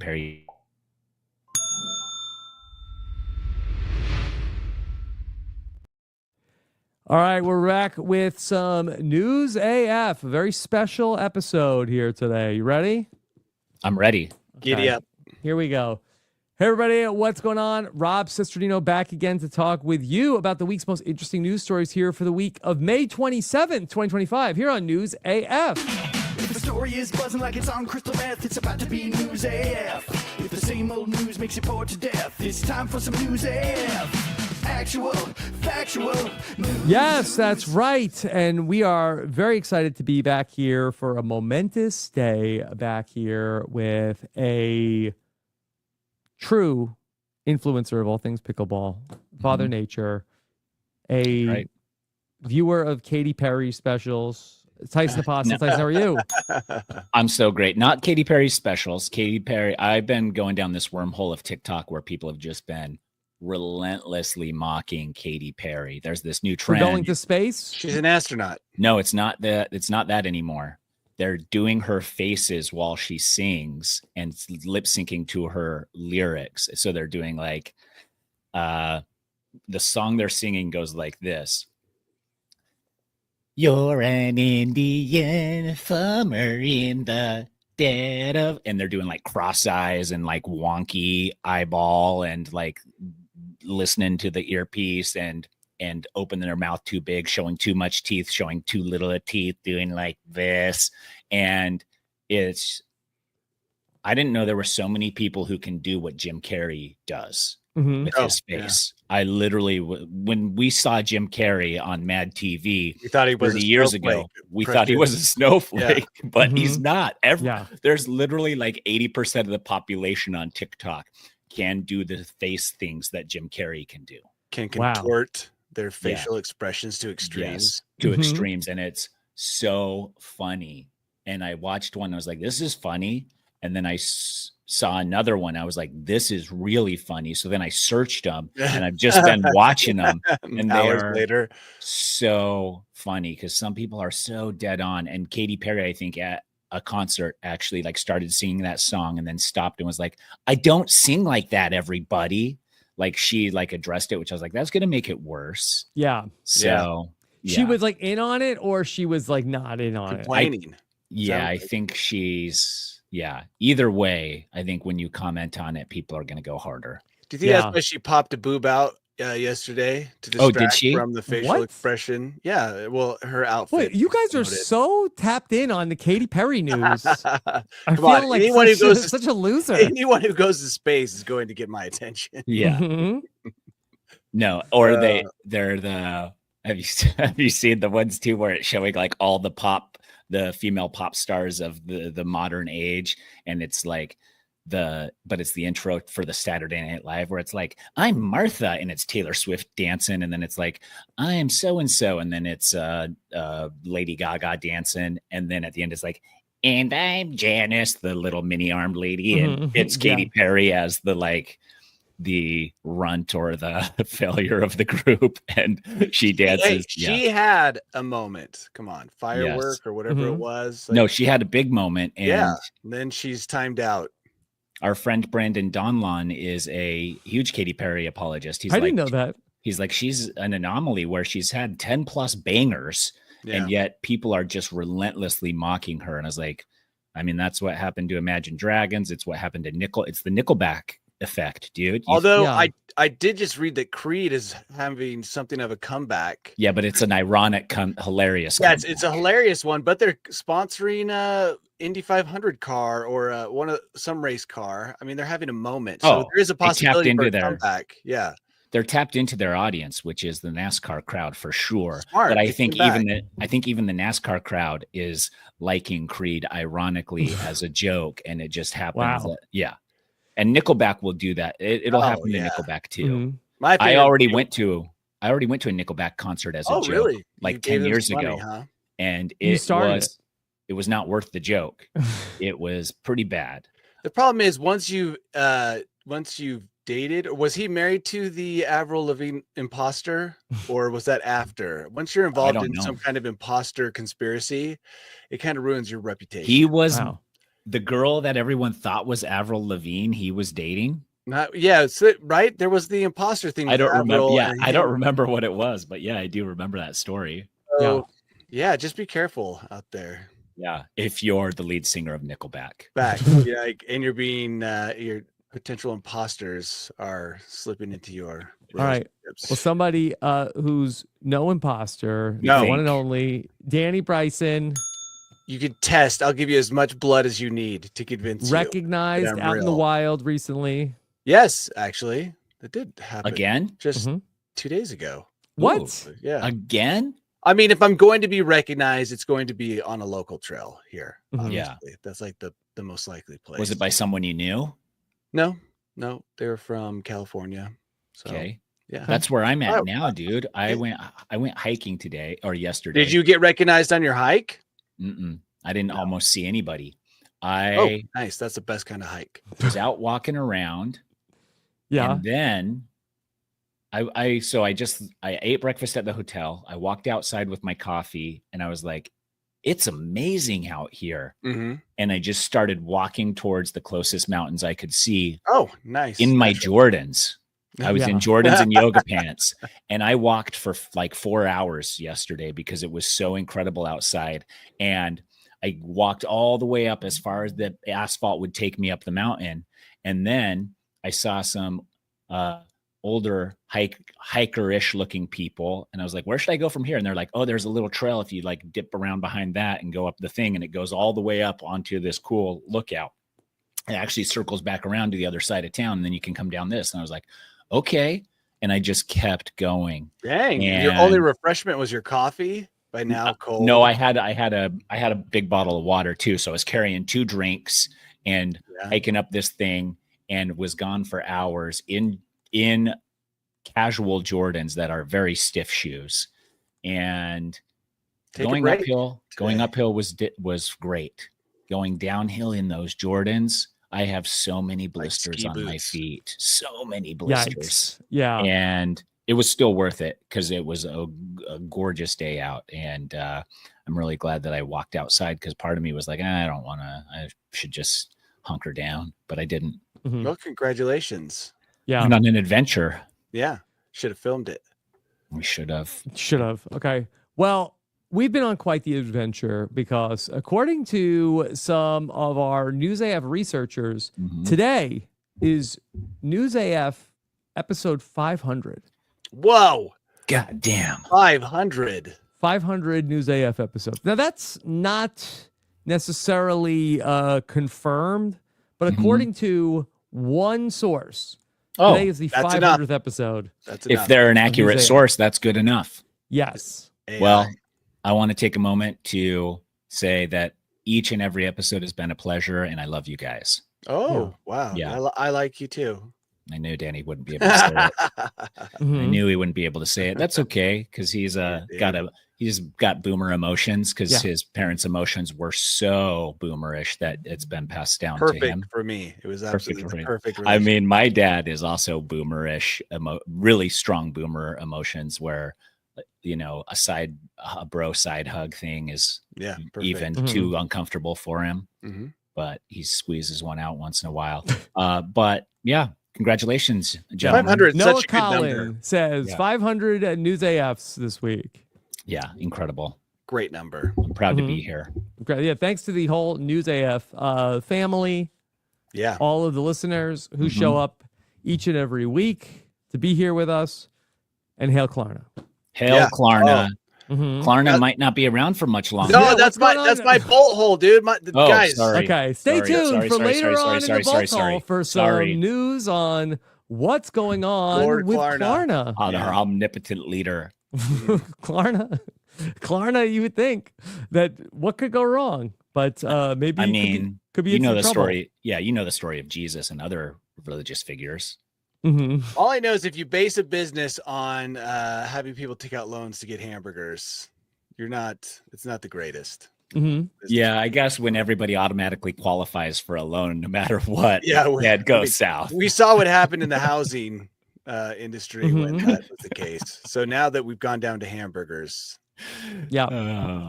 Perry. All right, we're back with some News AF, a very special episode here today. You ready? I'm ready. Giddy up. Here we go. Hey, everybody, what's going on? Rob Cesternino back again to talk with you about the week's most interesting news stories here for the week of May 27th, 2025, here on News AF. If the story is buzzing like it's on crystal meth, it's about to be News AF. If the same old news makes you bored to death, it's time for some News AF. Actual, factual news. Yes, that's right. And we are very excited to be back here for a momentous day back here with a true influencer of all things pickleball, Father Nature, a viewer of Katy Perry specials, Tyson Apostol. Tyson, how are you? I'm so great. Not Katy Perry specials. Katy Perry. I've been going down this wormhole of TikTok where people have just been relentlessly mocking Katy Perry. There's this new trend. We're going to space. She's an astronaut. No, it's not that. It's not that anymore. They're doing her faces while she sings and lip syncing to her lyrics. So they're doing like the song they're singing goes like this. You're an Indian farmer in the dead of, and they're doing like cross eyes and like wonky eyeball and like listening to the earpiece and opening their mouth too big, showing too much teeth, showing too little of teeth, doing like this. And I didn't know there were so many people who can do what Jim Carrey does with his face. Yeah. I literally, when we saw Jim Carrey on Mad TV we thought he was 30 years ago, we thought he was a snowflake, but he's not. There's literally like 80% of the population on TikTok can do the face things that Jim Carrey can do. Can contort their facial expressions to extremes. Yes, to extremes. And it's so funny. And I watched one, I was like, this is funny. And then I saw another one. I was like, this is really funny. So then I searched them and I've just been watching them. And hours later, so funny because some people are so dead on. And Katy Perry, I think at a concert actually like started singing that song and then stopped and was like, I don't sing like that, everybody. Like she like addressed it, which I was like, that's going to make it worse. Yeah. So she was like in on it or she was like not in on complaining. I think she's, either way, I think when you comment on it, people are going to go harder. Do you think that's why she popped a boob out yesterday to distract from the facial expression? Yeah, well, her outfit. Wait, you guys are so tapped in on the Katy Perry news. I feel like anyone who goes such a loser. Anyone who goes to space is going to get my attention. Yeah. No, or they're the. Have you seen the ones too where it's showing like all the female pop stars of the modern age, and it's like but it's the intro for the Saturday Night Live where it's like, I'm Martha, and it's Taylor Swift dancing, and then it's like, I'm so and so, and then it's Lady Gaga dancing, and then at the end it's like, and I'm Janice, the little mini armed lady, and it's Katy Perry as the runt or the failure of the group, and she dances. She had a moment. Come on, firework or whatever it was. Like, no, she had a big moment, and then she's timed out. Our friend Brandon Donlon is a huge Katy Perry apologist. I didn't know that. He's like, she's an anomaly where she's had 10 plus bangers, and yet people are just relentlessly mocking her. And I was like, I mean, that's what happened to Imagine Dragons. It's what happened to It's the Nickelback effect, dude. Although I did just read that Creed is having something of a comeback. Yeah, but it's an ironic, hilarious. Yeah, it's a hilarious one. But they're sponsoring Indy 500 car or some race car. I mean, they're having a moment, so there is a possibility for a comeback. Yeah, they're tapped into their audience, which is the NASCAR crowd for sure. Smart. But I think even the NASCAR crowd is liking Creed ironically as a joke, and it just happens. Wow. And Nickelback will do that. It'll happen to Nickelback too. I already went to a Nickelback concert as a joke, really? Like 10 years ago, huh? And it was not worth the joke. It was pretty bad. The problem is once you've dated, or was he married to the Avril Lavigne imposter, or was that after? Once you're involved in some kind of imposter conspiracy, it kind of ruins your reputation. He was the girl that everyone thought was Avril Lavigne, he was dating. Right. There was the imposter thing. I don't remember. Yeah, and I don't remember what it was, but yeah, I do remember that story. So, yeah, just be careful out there. Yeah, if you're the lead singer of Nickelback. And you're being your potential imposters are slipping into your All right. Well, somebody who's no imposter, the one and only Danny Bryson. You could test. I'll give you as much blood as you need to convince recognized you. Recognized out in the wild recently. Yes, actually. That did happen. Again? Just 2 days ago. What? Ooh, yeah. Again? I mean, if I'm going to be recognized, it's going to be on a local trail here. Obviously. Yeah. That's like the most likely place. Was it by someone you knew? No. They're from California. So, okay. Yeah. That's where I'm at now, dude. I went hiking today or yesterday. Did you get recognized on your hike? I didn't almost see anybody. Nice. That's the best kind of hike. Was out walking around. Yeah. And then I ate breakfast at the hotel. I walked outside with my coffee and I was like, it's amazing out here. And I just started walking towards the closest mountains I could see. Oh, nice. In my Jordans. I was in Jordans and yoga pants, and I walked for like 4 hours yesterday because it was so incredible outside. And I walked all the way up as far as the asphalt would take me up the mountain. And then I saw some older hiker-ish looking people. And I was like, where should I go from here? And they're like, oh, there's a little trail. If you like dip around behind that and go up the thing, and it goes all the way up onto this cool lookout. It actually circles back around to the other side of town. And then you can come down this. And I was like, okay. And I just kept going. Dang. And your only refreshment was your coffee by now cold. No, I had a big bottle of water too. So I was carrying 2 drinks and hiking up this thing and was gone for hours in casual Jordans that are very stiff shoes. And going uphill was great. Going downhill in those Jordans, I have so many blisters on my feet. So many blisters. Yikes. Yeah. And it was still worth it because it was a gorgeous day out. And I'm really glad that I walked outside because part of me was like, I should just hunker down. But I didn't. Well, congratulations. Yeah. Went on an adventure. Yeah. Should have filmed it. We should have. Okay. Well, we've been on quite the adventure because according to some of our News AF researchers, today is News AF episode 500. Whoa. God damn. 500. 500 News AF episodes. Now, that's not necessarily confirmed, but according to one source, today is the 500th episode. That's if they're an accurate source, that's good enough. Yes. AI. Well, I want to take a moment to say that each and every episode has been a pleasure, and I love you guys. Oh, wow. Yeah. I like you too. I knew Danny wouldn't be able to say it. I knew he wouldn't be able to say it. That's okay, because he's got boomer emotions because his parents' emotions were so boomerish that it's been passed down to him. For me. It was absolutely perfect. I mean, my dad is also boomerish, really strong boomer emotions where, a bro side hug thing is even too uncomfortable for him. But he squeezes one out once in a while. But yeah. Congratulations, gentlemen. 500. Noah Such a Collin good number. says 500 News AFs this week. Yeah, incredible. Great number. I'm proud to be here. Okay, yeah, thanks to the whole News AF family. Yeah. All of the listeners who show up each and every week to be here with us. And hail Klarna. Hail Klarna. Klarna might not be around for much longer. No, that's my bolt hole, dude. Guys. Sorry. Okay, stay tuned for later on in the bolt hole for some news on what's going on Lord with Klarna. Our omnipotent leader. Klarna, you would think that what could go wrong, but maybe could be the story. Yeah, you know the story of Jesus and other religious figures. All I know is if you base a business on having people take out loans to get hamburgers, it's not the greatest. Yeah, I guess when everybody automatically qualifies for a loan, no matter what, it goes south. We saw what happened in the housing industry when that was the case. So now that we've gone down to hamburgers. Yeah.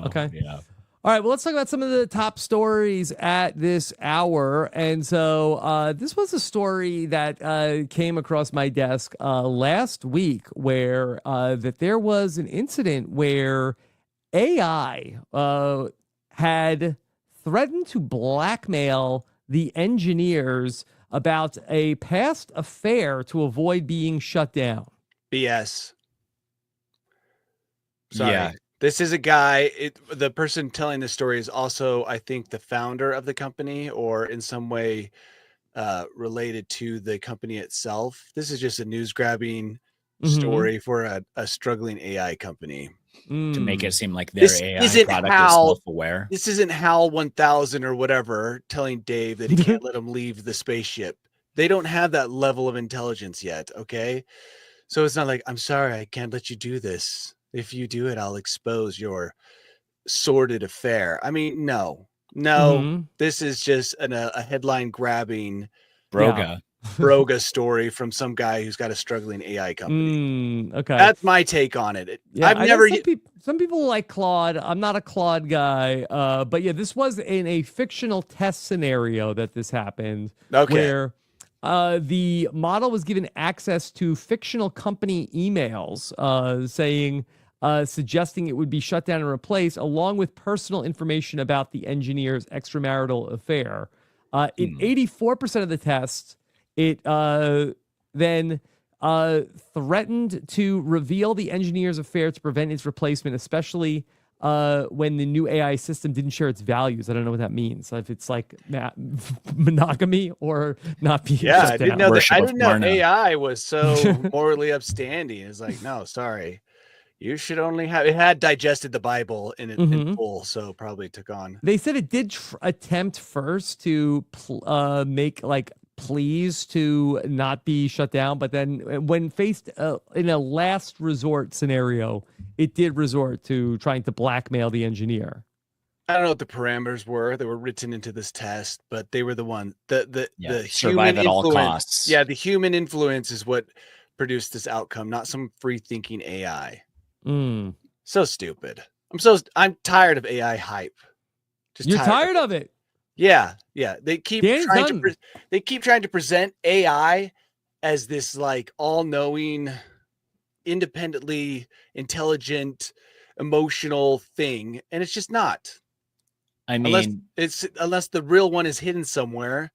Okay. Yeah. All right, well, let's talk about some of the top stories at this hour. And so this was a story that came across my desk last week where that there was an incident where AI had threatened to blackmail the engineers about a past affair to avoid being shut down. BS. Sorry. Yeah. This is a guy, the person telling this story is also, I think, the founder of the company or in some way related to the company itself. This is just a news grabbing story for a struggling AI company. To make it seem like their AI product is self-aware. This isn't HAL 1000 or whatever telling Dave that he can't let him leave the spaceship. They don't have that level of intelligence yet, okay? So it's not like, I'm sorry, I can't let you do this. If you do it, I'll expose your sordid affair. I mean, no, this is just a headline grabbing broga story from some guy who's got a struggling AI company. Okay. That's my take on it. Yeah, I've never. Some people like Claude. I'm not a Claude guy. But yeah, this was in a fictional test scenario that this happened. Okay. Where the model was given access to fictional company emails suggesting it would be shut down and replaced, along with personal information about the engineer's extramarital affair. In 84% of the tests, it then threatened to reveal the engineer's affair to prevent its replacement, especially when the new AI system didn't share its values. I don't know what that means. If it's like monogamy or not being shut down. I didn't know AI was so morally upstanding. It's like, no, sorry. You should only have it had digested the Bible in full, so probably took on. They said it did attempt first to make like pleas to not be shut down, but then when faced in a last resort scenario, it did resort to trying to blackmail the engineer. I don't know what the parameters were that were written into this test, but they were the one the survive at all costs. Yeah, the human influence is what produced this outcome, not some free thinking AI. So stupid. I'm tired of AI hype. You're tired of it. Yeah. They keep trying to present AI as this like all-knowing, independently intelligent, emotional thing, and it's just not. I mean, unless the real one is hidden somewhere.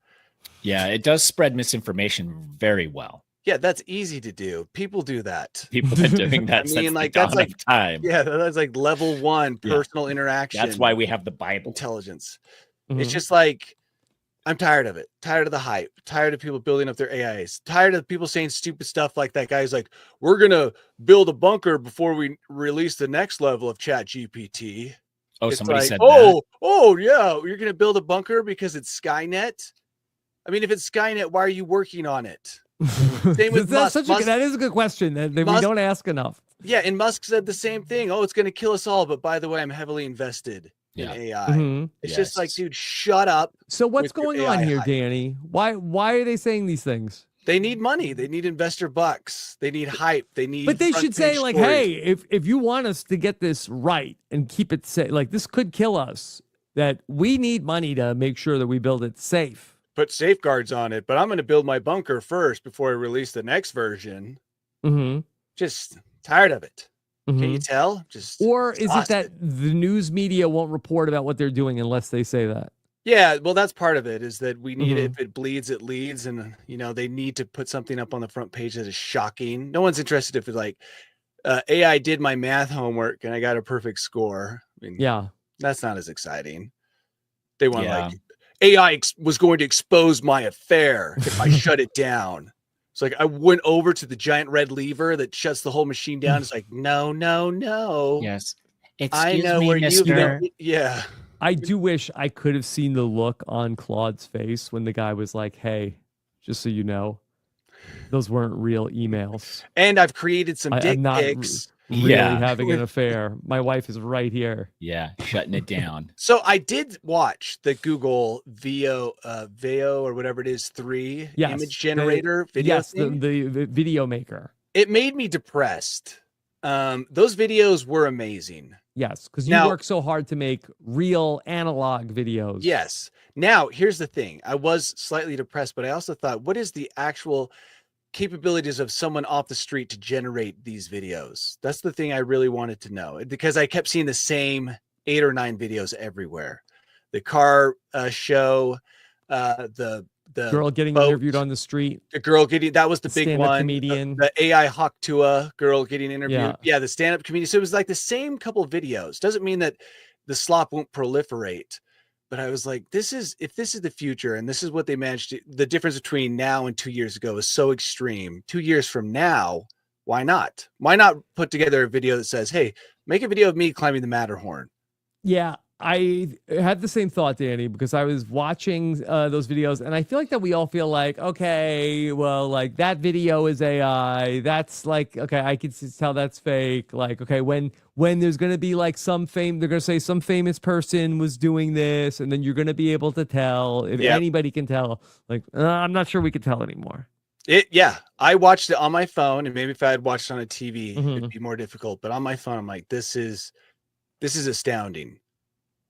Yeah, it does spread misinformation very well. Yeah, that's easy to do. People do that. People have been doing that. I mean, like that's like time. Yeah, that's like level 1 personal interaction. That's why we have the Bible. Intelligence. It's just like, I'm tired of it. Tired of the hype. Tired of people building up their AIs. Tired of people saying stupid stuff like that guy's like, we're gonna build a bunker before we release the next level of Chat GPT. Oh, somebody said that. Oh yeah, you're gonna build a bunker because it's Skynet. I mean, if it's Skynet, why are you working on it? Same with Musk. That is a good question that we don't ask enough. Yeah, and Musk said the same thing. Oh, it's going to kill us all, but by the way, I'm heavily invested in AI. It's just like, dude, shut up. So what's going on here, Danny? Why are they saying these things? They need money. They need investor bucks. They need hype. They need. But they should say like, hey, if you want us to get this right and keep it safe, like this could kill us, that we need money to make sure that we build it safe. Put safeguards on it, but I'm going to build my bunker first before I release the next version. Just tired of it. Can you tell? Or is it that the news media won't report about what they're doing unless they say that? Yeah, well, that's part of it, is that we need if it bleeds, it leads. And, they need to put something up on the front page that is shocking. No one's interested if it's like, AI did my math homework and I got a perfect score. I mean, that's not as exciting. They want like, AI was going to expose my affair if I shut it down. It's like I went over to the giant red lever that shuts the whole machine down. It's like, no. Yes. I know where you've been. Yeah. I do wish I could have seen the look on Claude's face when the guy was like, hey, just so you know, those weren't real emails. And I've created some dick pics. Really having an affair. My wife is right here. Yeah, shutting it down. So I did watch the Google Veo or whatever it is 3 image generator video. Yes, the video maker. It made me depressed. Those videos were amazing. Yes, because you Now- work so hard to make real analog videos. Yes. Now, here's the thing. I was slightly depressed, but I also thought, what is the actual capabilities of someone off the street to generate these videos? That's the thing I really wanted to know, because I kept seeing the same 8 or 9 videos everywhere. The car show, the Girl getting boat, interviewed on the street. the girl getting, that was the big Stand-up one. comedian. The AI Hawk Tua girl getting interviewed. Yeah. Yeah, the stand-up comedian. So it was like the same couple of videos. Doesn't mean that the slop won't proliferate. But I was like, if this is the future and this is what they managed to, the difference between now and 2 years ago is so extreme. 2 years from now, why not? Why not put together a video that says, hey, make a video of me climbing the Matterhorn? Yeah, I had the same thought, Danny, because I was watching those videos, and I feel like that we all feel like, okay, well, like that video is AI. That's like, okay, I can tell that's fake. Like, okay, when there's gonna be like they're gonna say some famous person was doing this, and then you're gonna be able to tell if anybody can tell. Like, I'm not sure we could tell anymore. Yeah, I watched it on my phone, and maybe if I had watched it on a TV, Mhm. it'd be more difficult. But on my phone, I'm like, this is astounding.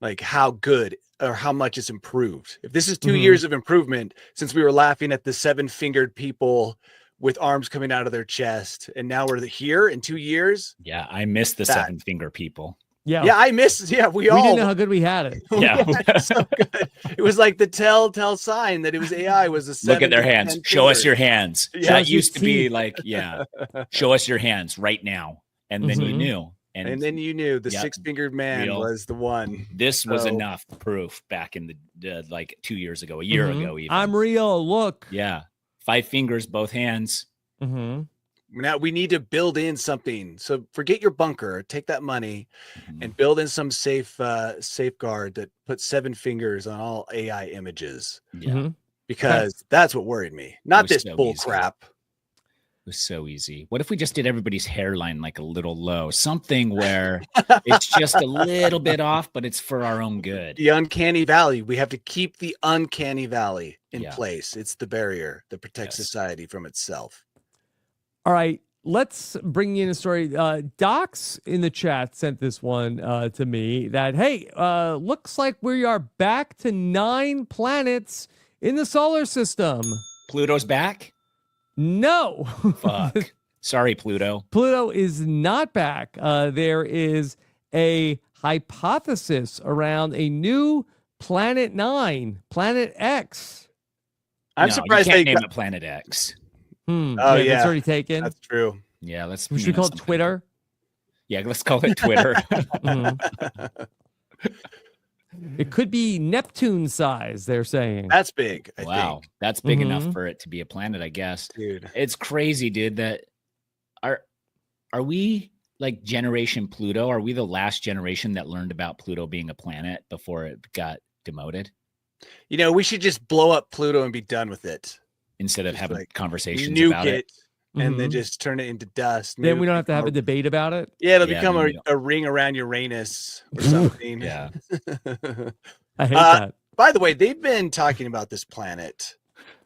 Like how good or how much it's improved. If this is 2 Mhm. years of improvement since we were laughing at the 7-fingered people with arms coming out of their chest, and now we're here in 2 years. Yeah, I miss the That- 7-finger people. Yeah, Yeah, I miss. Yeah, we all didn't know how good we had it. Yeah. so good. It was like the telltale sign that it was AI. Was the Look at their 7 to hands. 10 Show us fingers. your hands. Yeah. Show That us your used to be teeth. like, show us your hands right now. And then you Mhm. knew. And then you knew the Yep. 6-fingered man Real. was the one. this was So- enough proof back in the like 2 years ago, a year Mhm. ago even. I'm real. Look. Yeah. 5 fingers, both hands. Mm-hmm. Now we need to build in something. So forget your bunker. Take that money Mhm. and build in some safeguard that puts 7 fingers on all AI images, Yeah. because that's what worried me. Not was this so bull easy. crap. It was so easy. What if we just did everybody's hairline like a little low? Something where it's just a little bit off, but it's for our own good. The uncanny valley. We have to keep the uncanny valley in Yeah. place. It's the barrier that protects Yes. society from itself. All right, let's bring in a story. Docs in the chat sent this one to me that, hey, looks like we are back to 9 planets in the solar system. Pluto's back? No. Fuck. Sorry, Pluto. Pluto is not back. There is a hypothesis around a new Planet 9, Planet X. I'm No, surprised you can't they name got, it Planet X. Oh, That's yeah. already taken. that's true. Yeah, let's. Should we name call it something. Twitter? Yeah, let's call it Twitter. Mhm. It could be Neptune size, they're saying. That's big. I Wow, think, that's big Mhm. enough for it to be a planet, I guess. dude. It's crazy, dude. That are we like Generation Pluto? Are we the last generation that learned about Pluto being a planet before it got demoted? You know, we should just blow up Pluto and be done with it. Instead of Just, having like, conversations Nuke about it. and then Mhm. just turn it into dust. Then Maybe we don't it'll have to have a become debate about it. Yeah, it'll Yeah, become then we a ring around Uranus or something. Yeah. I hate Uh, that. By the way, they've been talking about this planet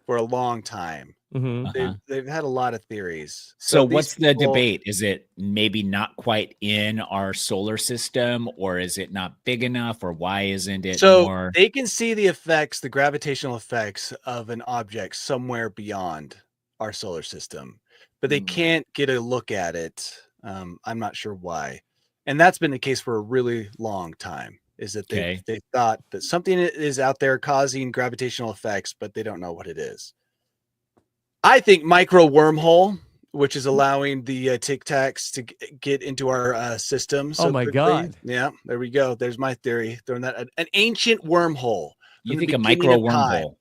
for a long time. Mhm. Uh-huh. They've had a lot of theories. So these what's the people- debate? Is it maybe not quite in our solar system, or is it not big enough, or why isn't it So more? they can see the effects, the gravitational effects of an object somewhere beyond our solar system, but they Hmm. can't get a look at it. I'm not sure why. And that's been the case for a really long time, is that Okay. they thought that something is out there causing gravitational effects, but they don't know what it is. I think micro wormhole, which is allowing the Tic Tacs to get into our system. Oh my quickly. God. Yeah, there we go. There's my theory. Throwing that an ancient wormhole. You from the think a beginning micro of time. wormhole?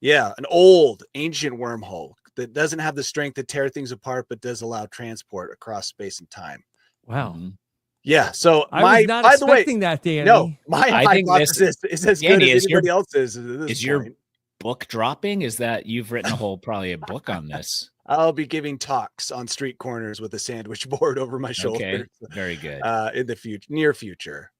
Yeah, an old ancient wormhole that doesn't have the strength to tear things apart, but does allow transport across space and time. Wow. Mhm. Yeah. So I my was not by the way, expecting that, Danny. no, my I think this- hypothesis is as Danny, good as is your- anybody else's at this is your- point. Book dropping? Is that you've written probably a book on this? I'll be giving talks on street corners with a sandwich board over my shoulder. Okay, very good. In the future, near future,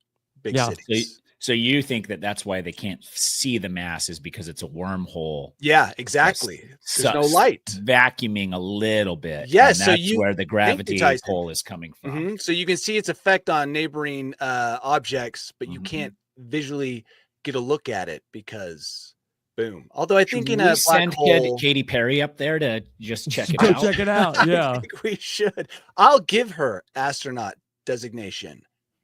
big Yeah. cities. So you think that that's why they can't see the mass is because it's a wormhole. Yeah, exactly. There's no Sucks, light. vacuuming a little bit. Yes, and so that's you- where the gravity Tyson. pull is coming from. So you can see its effect on neighboring objects, but you Mhm. can't visually get a look at it because boom. Although I think Should in we a black send hole, Katy Perry up there to just check it Go out? check it out. I Yeah. think we should. I'll give her astronaut designation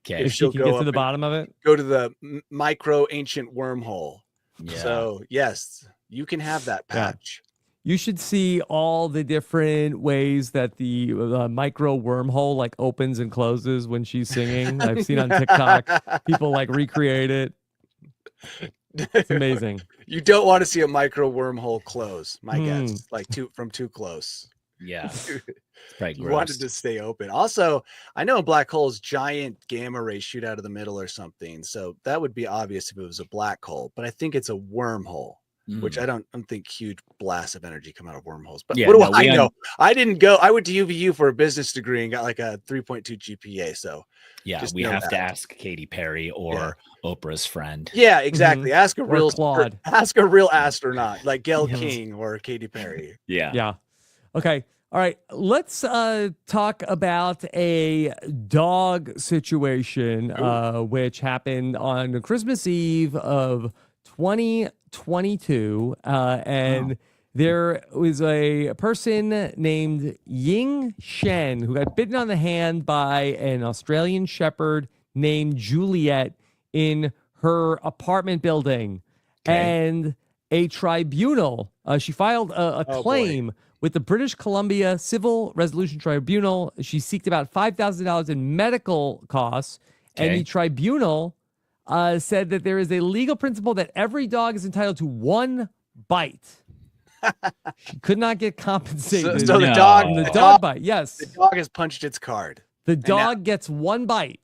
Okay. If she she'll can go get to up the and bottom of it. go to the micro ancient wormhole. Yeah. So yes, you can have that Yeah. patch. You should see all the different ways that the micro wormhole like opens and closes when she's singing. I've seen on TikTok people like recreate it. It's amazing. You don't want to see a micro wormhole close, my Hmm. guess. Like from too close. Yeah. It's probably You want it gross. to stay open. Also, I know in black holes, giant gamma rays shoot out of the middle or something. So that would be obvious if it was a black hole. But I think it's a wormhole, which Mm. I don't think huge blasts of energy come out of wormholes. But Yeah, what do no, I we know? I didn't go. I went to UVU for a business degree and got like a 3.2 GPA. So Yeah, just we know have to that. ask Katy Perry or Oprah's friend. yeah, exactly. Ask a Or real Claude. ask a real astronaut like Gail Yes. King or Katy Perry. Yeah. Yeah. Okay. All right. Let's talk about a dog situation, which happened on Christmas Eve of 2022. And there was a person named Ying Shen who got bitten on the hand by an Australian shepherd named Juliet in her apartment building. Okay. And a tribunal, she filed a boy. claim with the British Columbia Civil Resolution Tribunal. She seeked about $5,000 in medical costs. And Okay. the tribunal said that there is a legal principle that every dog is entitled to one bite. She could not get compensated So the No. dog, from the the dog dog, bite. Yes. the dog has punched its card. The now- dog gets one bite.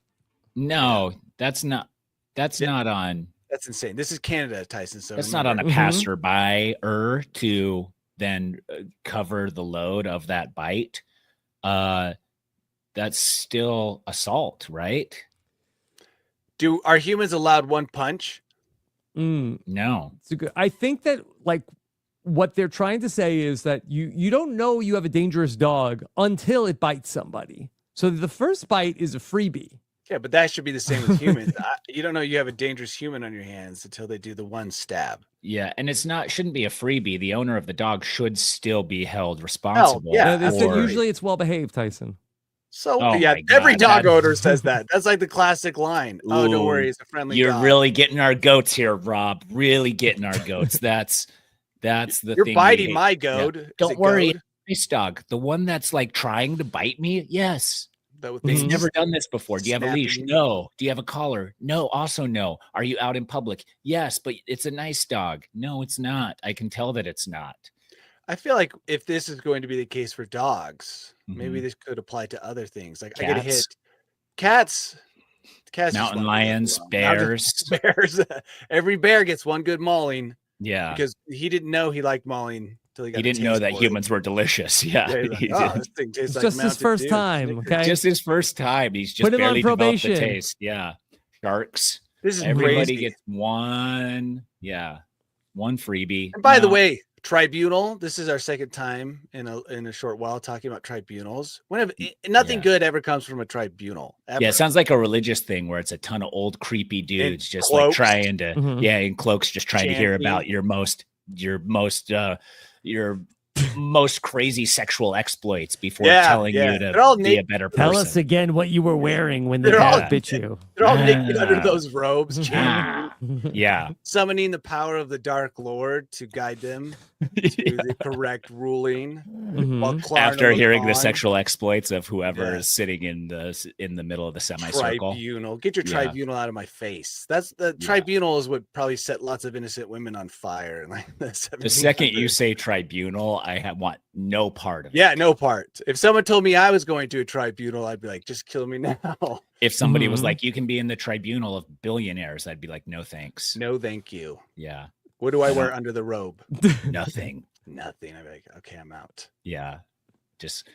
No, that's not on That's insane. This is Canada, Tyson. So that's not on a Mhm. passerby to then cover the load of that bite. That's still assault, right? Are humans allowed one punch? Mm. No. It's a good, I think that like what they're trying to say is that you don't know you have a dangerous dog until it bites somebody. So the first bite is a freebie. Yeah, but that should be the same with humans. You don't know you have a dangerous human on your hands until they do the one stab. Yeah, and shouldn't be a freebie. The owner of the dog should still be held responsible. yeah, They said for- usually it's well behaved, Tyson. So Oh yeah, my every God, dog owner says that. That's like the classic line. Oh, don't Ooh, worry, it's a friendly You're dog. really getting our goats here, Rob. Really getting our goats. That's the You're thing. we biting hate. my goad. Is Don't it worry. goad? Nice dog. The one that's like trying to bite me. Yes. That with They've Mhm. never done this before. Do you have a leash? Snapping. No. Do you have a collar? No. Also, no. Are you out in public? Yes, but it's a nice dog. No, it's not. I can tell that it's not. I feel like if this is going to be the case for dogs, maybe Mhm. this could apply to other things. Like I get Cats? hit. Cats. Cats. just Mountain wanna live lions, alone. Mountain- bears. Bears. Every bear gets one good mauling Yeah. because he didn't know he liked mauling until he got. He a didn't know taste that for it. humans were delicious. Yeah. Yeah, he's like, He "Oh, didn't- this thing tastes It's like just his Mountain first Dew, time, Snickers." okay? Just his first time. He's just Put him on barely developed the probation. taste. Yeah. Sharks. This is Everybody crazy. gets one. Yeah. One freebie. And by the No. way, tribunal. This is our second time in a short while talking about tribunals. Nothing Yeah. good ever comes from a tribunal. Ever. Yeah, it sounds like a religious thing where it's a ton of old creepy dudes just like cloaks. trying to Mhm. yeah, in cloaks just trying to hear Chanting. about your most crazy sexual exploits before Yeah, telling yeah. you They're all to be a naked. better person. Tell us again what you were wearing when the They're all- cat bit you. They're all naked Ah. under those robes, chanting, Yeah. summoning the power of the Dark Lord to guide them to the correct ruling. Mhm. While Clara After was hearing the on. sexual exploits of whoever Yeah. is sitting in the middle of the semicircle. Tribunal. Get your Yeah. tribunal out of my face. That's the tribunal is what probably set lots of innocent women on fire. In like the The second you 1700s. say tribunal, want no part of it. Yeah, no part. If someone told me I was going to a tribunal, I'd be like, just kill me now. If somebody was Mhm. like, you can be in the tribunal of billionaires, I'd be like, no thanks. No, thank you. Yeah. What do I wear under the robe? Nothing. Nothing. I'd be like, okay, I'm out. Yeah. Just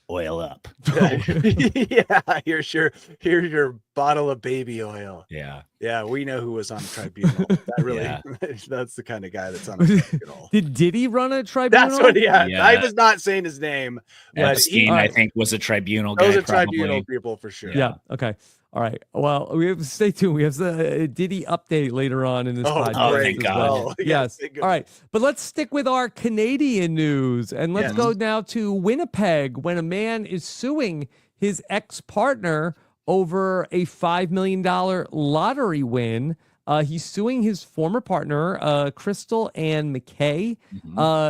Oil up. Yeah, here's your bottle of baby oil. Yeah. Yeah, we know who was on tribunal. That really, Yeah. that's the kind of guy that's on a tribunal. Did Diddy run a tribunal? That's what. Yeah, Yeah. I was not saying his name, but Epstein, All I right. think, was a tribunal guy. those are Probably. tribunal people for sure. Yeah. Okay. All right. Well, we have to stay tuned. We have the Diddy update later on in this podcast. great. Thank as God. well. Oh, yeah, Yes. thank All right. But let's stick with our Canadian news and let's Yes. go now to Winnipeg when a man is suing his ex-partner over a $5 million lottery win. He's suing his former partner, Crystal Ann McKay,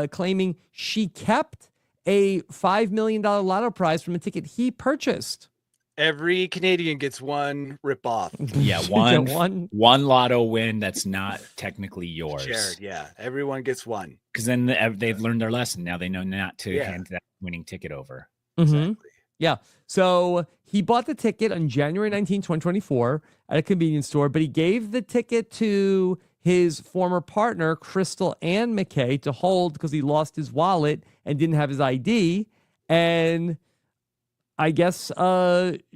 claiming she kept a $5 million lotto prize from a ticket he purchased. Every Canadian gets one rip off. Yeah, one lotto win that's not technically yours. Shared, yeah. Everyone gets one. Because then they've learned their lesson. Now they know not to hand that winning ticket over. Exactly. Yeah. So he bought the ticket on January 19, 2024 at a convenience store, but he gave the ticket to his former partner, Crystal Ann McKay, to hold because he lost his wallet and didn't have his ID. And I guess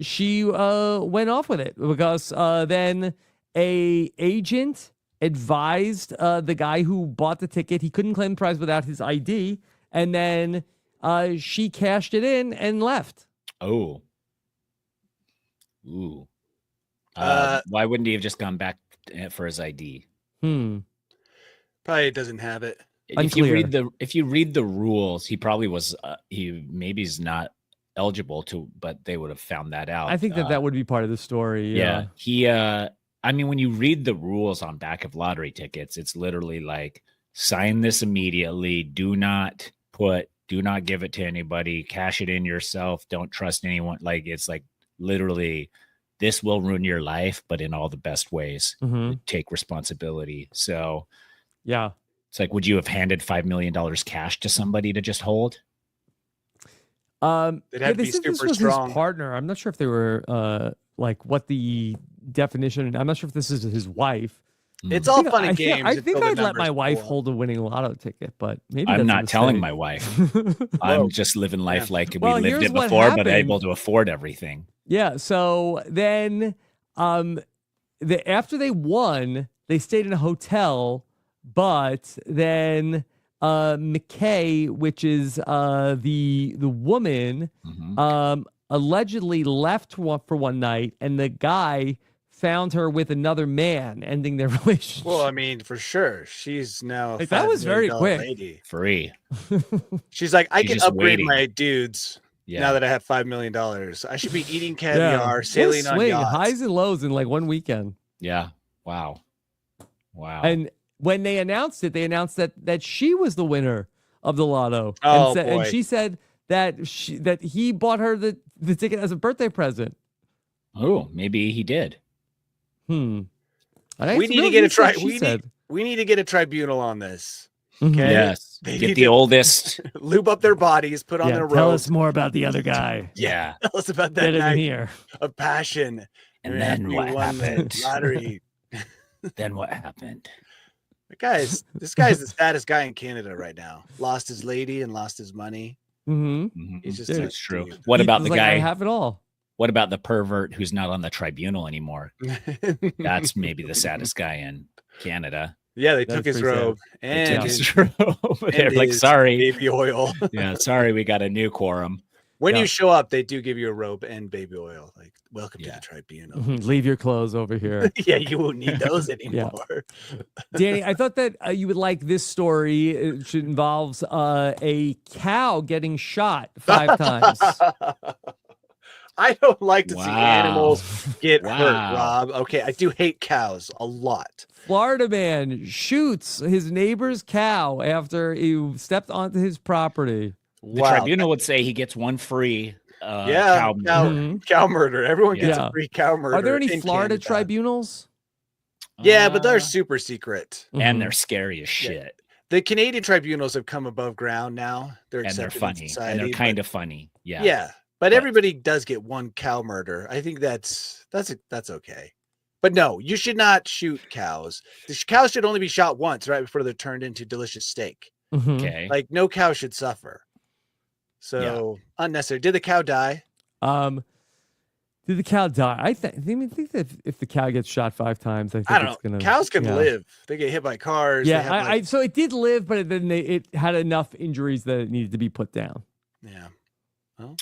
she went off with it because then a agent advised the guy who bought the ticket he couldn't claim the prize without his ID, and then she cashed it in and left. Oh. Ooh. Why wouldn't he have just gone back for his ID? Probably doesn't have it. If you read the rules, he probably was he's not eligible to, but they would have found that out. I think that would be part of the story. Yeah. He I mean, when you read the rules on back of lottery tickets, it's literally like, sign this immediately. Do not give it to anybody. Cash it in yourself. Don't trust anyone. Like, it's like literally, this will ruin your life, but in all the best ways. Take responsibility. So yeah, it's like, would you have handed $5 million cash to somebody to just hold? They'd have to be this super was strong. his partner. I'm not sure if they were like what the definition. I'm not sure if this is his wife. It's all fun and games. I think until the I'd let my numbers wife pull up. hold a winning lotto ticket, but maybe I'm that's a not telling mistake. my wife. I'm just living life like we lived here's it what before, but happened. able to afford everything. Yeah. So then, after they won, they stayed in a hotel, but then McKay, which is the woman, allegedly left for one night, and the guy found her with another man, ending their relationship. Well, I mean, for sure. She's now a That was $5 very million quick. lady. Free. She's like, I She's can just upgrade waiting. my dudes Yeah. now that I have $5 million. I should be eating caviar, sailing on swing, yachts. highs and lows in like one weekend. Yeah. Wow. And when they announced it, they announced that she was the winner of the lotto. Oh, and boy. she said that he bought her the ticket as a birthday present. Oh, maybe he did. We need to get a we need to get a tribunal on this. Okay. Yes. They Get need the to oldest. lube up their bodies, put on their robes. Tell us more about the other guy. Yeah. Tell us about that Get it in night here. of passion. And then after you what won the happened? Lottery. Then what happened? This guy's the saddest guy in Canada right now. Lost his lady and lost his money. He's just That's true. dude. What about He's the like, I guy? have it all. What about the pervert who's not on the tribunal anymore? That's maybe the saddest guy in Canada. Yeah, they That took is his pretty sad. robe They and took his, his robe. They're and like, his sorry. baby oil. Yeah, sorry, we got a new quorum. When Yeah. you show up, they do give you a robe and baby oil. Like, welcome to the tribunal. Leave your clothes over here. Yeah, you won't need those anymore. Danny, I thought that you would like this story. It involves a cow getting shot 5 times. I don't like to see animals get hurt, Wow. Rob. Okay, I do hate cows a lot. Florida man shoots his neighbor's cow after he stepped onto his property. The tribunal would say he gets one free Yeah, cow. cow murder. Everyone gets Yeah. a free cow murder. Are there any in Florida Canada. tribunals? Yeah, but they're super secret. And they're scary as shit. The Canadian tribunals have come above ground now. They're And they're accepted in funny. society, And they're but- kind of funny. Yeah. Yeah, but everybody does get one cow murder. I think that's okay. But no, you should not shoot cows. The cows should only be shot once, right before they're turned into delicious steak. Okay. Like no cow should suffer. So unnecessary. Did the cow die? Did the cow die? I think that if the cow gets shot 5 times, I think I don't it's know. gonna. Cows can live. They get hit by cars. They Yeah, have, like, so it did live, but then it had enough injuries that it needed to be put down. yeah. Well,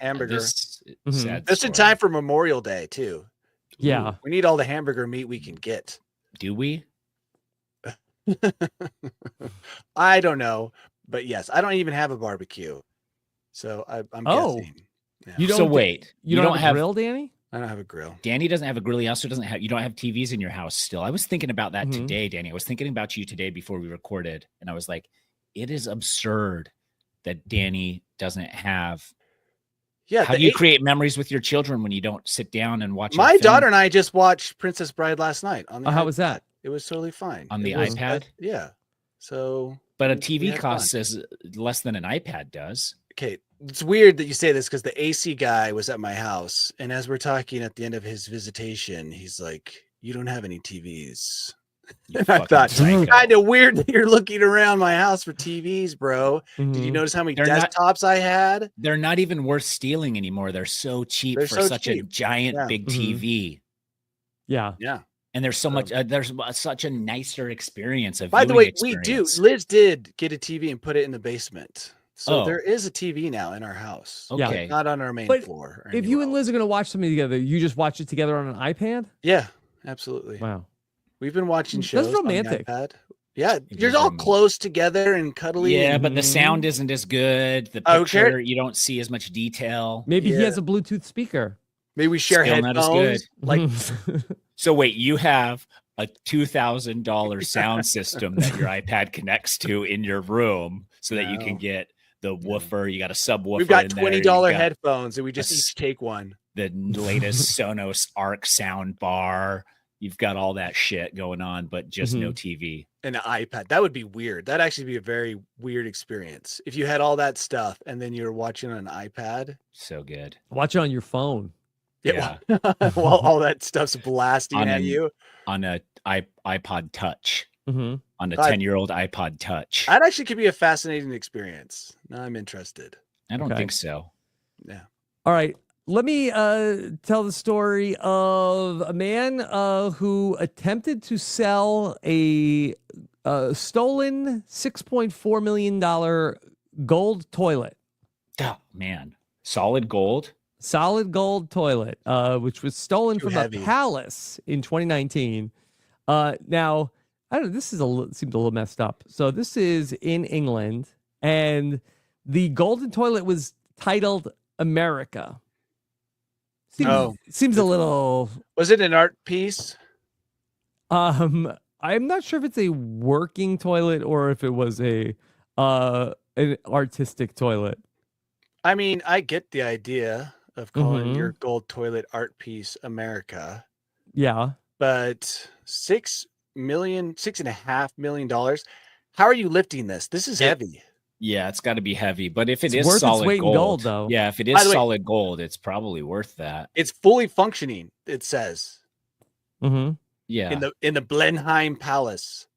Hamburger. Just Sad in story. time for Memorial Day too. Yeah. We need all the hamburger meat we can get. Do we? I don't know, but yes, I don't even have a barbecue, so I'm guessing. Yeah. You don't. So wait, you don't have a grill, Danny? I don't have a grill. Danny doesn't have a grill. He also doesn't have. You don't have TVs in your house still. I was thinking about that Mhm. today, Danny. I was thinking about you today before we recorded, and I was like, it is absurd that Danny doesn't have. Yeah. How do you create memories with your children when you don't sit down and watch? My daughter and I just watched Princess Bride last night on the how iPad. was that? It was totally fine. On the It was, iPad? yeah. So, But a we TV had costs fun. as less than an iPad does. Okay, it's weird that you say this because the AC guy was at my house, and as we're talking at the end of his visitation, he's like, "You don't have any TVs." You And I fucking thought, psycho. kind of weird that you're looking around my house for TVs, bro. Did you Mhm. notice how many They're not- desktops I had? They're not even worth stealing anymore. They're so cheap They're for so such a cheap. giant Yeah. big Mhm. TV. Yeah. Yeah. And there's so So- much. There's such a nicer experience. By the way, we do. Liz did get a TV and put it in the basement, so Oh. there is a TV now in our house. Yeah. Okay. Not on our main But floor. or If you anywhere and Liz else. are gonna watch something together, you just watch it together on an iPad. Yeah, absolutely. Wow. We've been watching That's shows on the romantic. iPad. Yeah, It you're is all romantic. close together and cuddly. Yeah, and- but the Mhm. sound isn't as good. The Oh, picture, you don't see as much detail. Maybe he Yeah. has a Bluetooth speaker. maybe we share Still not as good. headphones. Like, So wait, you have a $2,000 sound system that your iPad connects to in your room so that you can No. get the woofer. You got a subwoofer. we've got in there, $20 you've got headphones, and we just a s- each take one. the latest Sonos Arc sound bar. You've got all that shit going on, but just no TV. And an iPad. That would be weird. That'd actually be a very weird experience if you had all that stuff and then you're watching on an iPad. So good. Watch it on your phone. Yeah. While all that stuff's blasting On at an- you. On a iPod Touch. Mm-hmm. On a God. 10-year-old iPod Touch. That actually could be a fascinating experience. Now I'm interested. I don't Okay. think so. Yeah. All right. Let me tell the story of a man who attempted to sell a stolen $6.4 million gold toilet. Oh, man. Solid gold. Solid gold toilet, which was stolen Too from heavy. a palace in 2019. Now, I don't know. This is seems a little messed up. So this is in England, and the golden toilet was titled America. Seems a little. Was it an art piece? I'm not sure if it's a working toilet or if it was an artistic toilet. I mean, I get the idea of calling Mhm. your gold toilet art piece America, Yeah. but $6.5 million. How are you lifting this? This is heavy. Yeah, it's got to be heavy. But if it It's is worth its solid weight in gold, gold, though. Yeah, if it By is the way- solid gold, it's probably worth that. It's fully functioning, it says, Mm-hmm. Yeah. in the Blenheim Palace.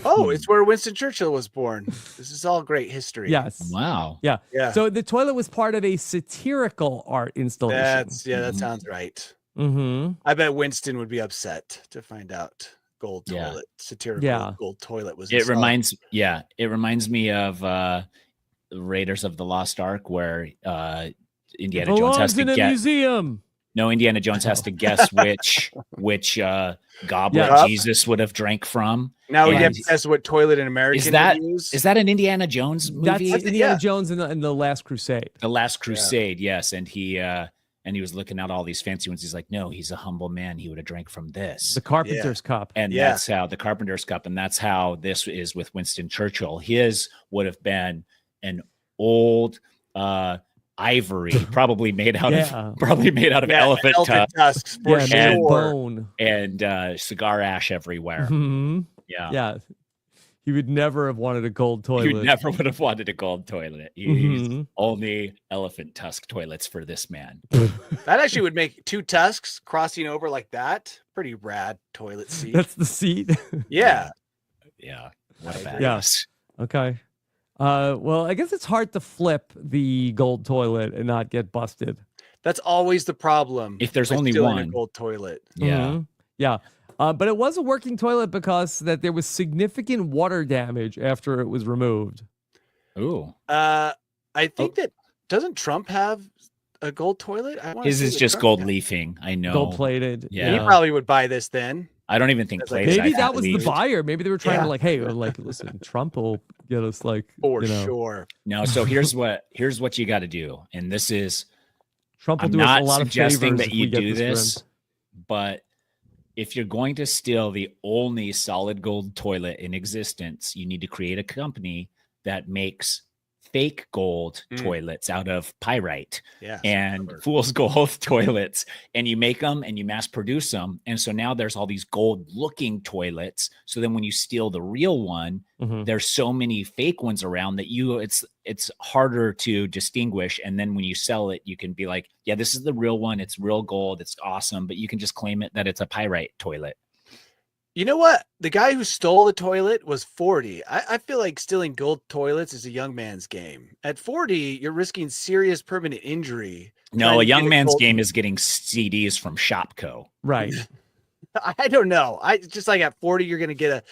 Oh, it's where Winston Churchill was born. This is all great history. Yes. Wow. Yeah. Yeah. So the toilet was part of a satirical art installation. That Mhm. sounds right. Mm-hmm. I bet Winston would be upset to find out gold Yeah. toilet, satirical Yeah. gold toilet was It installed. reminds me of Raiders of the Lost Ark, where Indiana It Jones has belongs in to a get museum. Indiana Jones has to guess which goblet Yeah. Jesus would have drank from. Now we And have to guess what toilet an American that- would use. Is that an Indiana Jones That's movie? That's it, Indiana yeah. Jones and the Last Crusade. The Last Crusade, yes. And he was looking at all these fancy ones. He's like, no, he's a humble man. He would have drank from this. The Carpenter's Cup. And Yeah. that's how the Carpenter's Cup, and that's how this is with Winston Churchill. His would have been an old ivory, probably made out Yeah. of elephant tusks for Yeah, sure. bone. and cigar ash everywhere. Mhm. Yeah. Yeah. He would never have wanted a gold toilet. You never would have wanted a gold toilet. He's Mhm. only elephant tusk toilets for this man. That actually would make two tusks crossing over like that. Pretty rad toilet seat. That's the seat. Yeah. Yeah. What a I agree. badass. Okay. Well, I guess it's hard to flip the gold toilet and not get busted. That's always the problem. If there's with only stealing one. a gold toilet. Yeah. Mhm. Yeah. But it was a working toilet because that there was significant water damage after it was removed. Ooh. I think that doesn't Trump have a gold toilet? I wanna His say is that just Trump gold had- leafing. I know. Gold plated. Yeah. He probably would buy this then. I don't even think That's like- plated. Maybe I that think was the leafed. buyer. Maybe they were trying Yeah. to like, hey, like, listen, Trump will get us like, For you know, sure. No, so here's what you got to do. And this is Trump will I'm do us a not lot of suggesting favors that if you we get do this, grim. but if you're going to steal the only solid gold toilet in existence, you need to create a company that makes fake gold toilets out of pyrite Yeah. and clever. fool's gold toilets, and you make them and you mass produce them. And so now there's all these gold looking toilets. So then when you steal the real one, Mhm. there's so many fake ones around that it's harder to distinguish. And then when you sell it, you can be like, yeah, this is the real one. It's real gold. It's awesome. But you can just claim it that it's a pyrite toilet. You know what? The guy who stole the toilet was 40. I feel like stealing gold toilets is a young man's game. At 40, you're risking serious permanent injury. No, trying a to young get man's gold- game is getting CDs from Shopco. Right. I don't know. I just like at 40, you're going to get a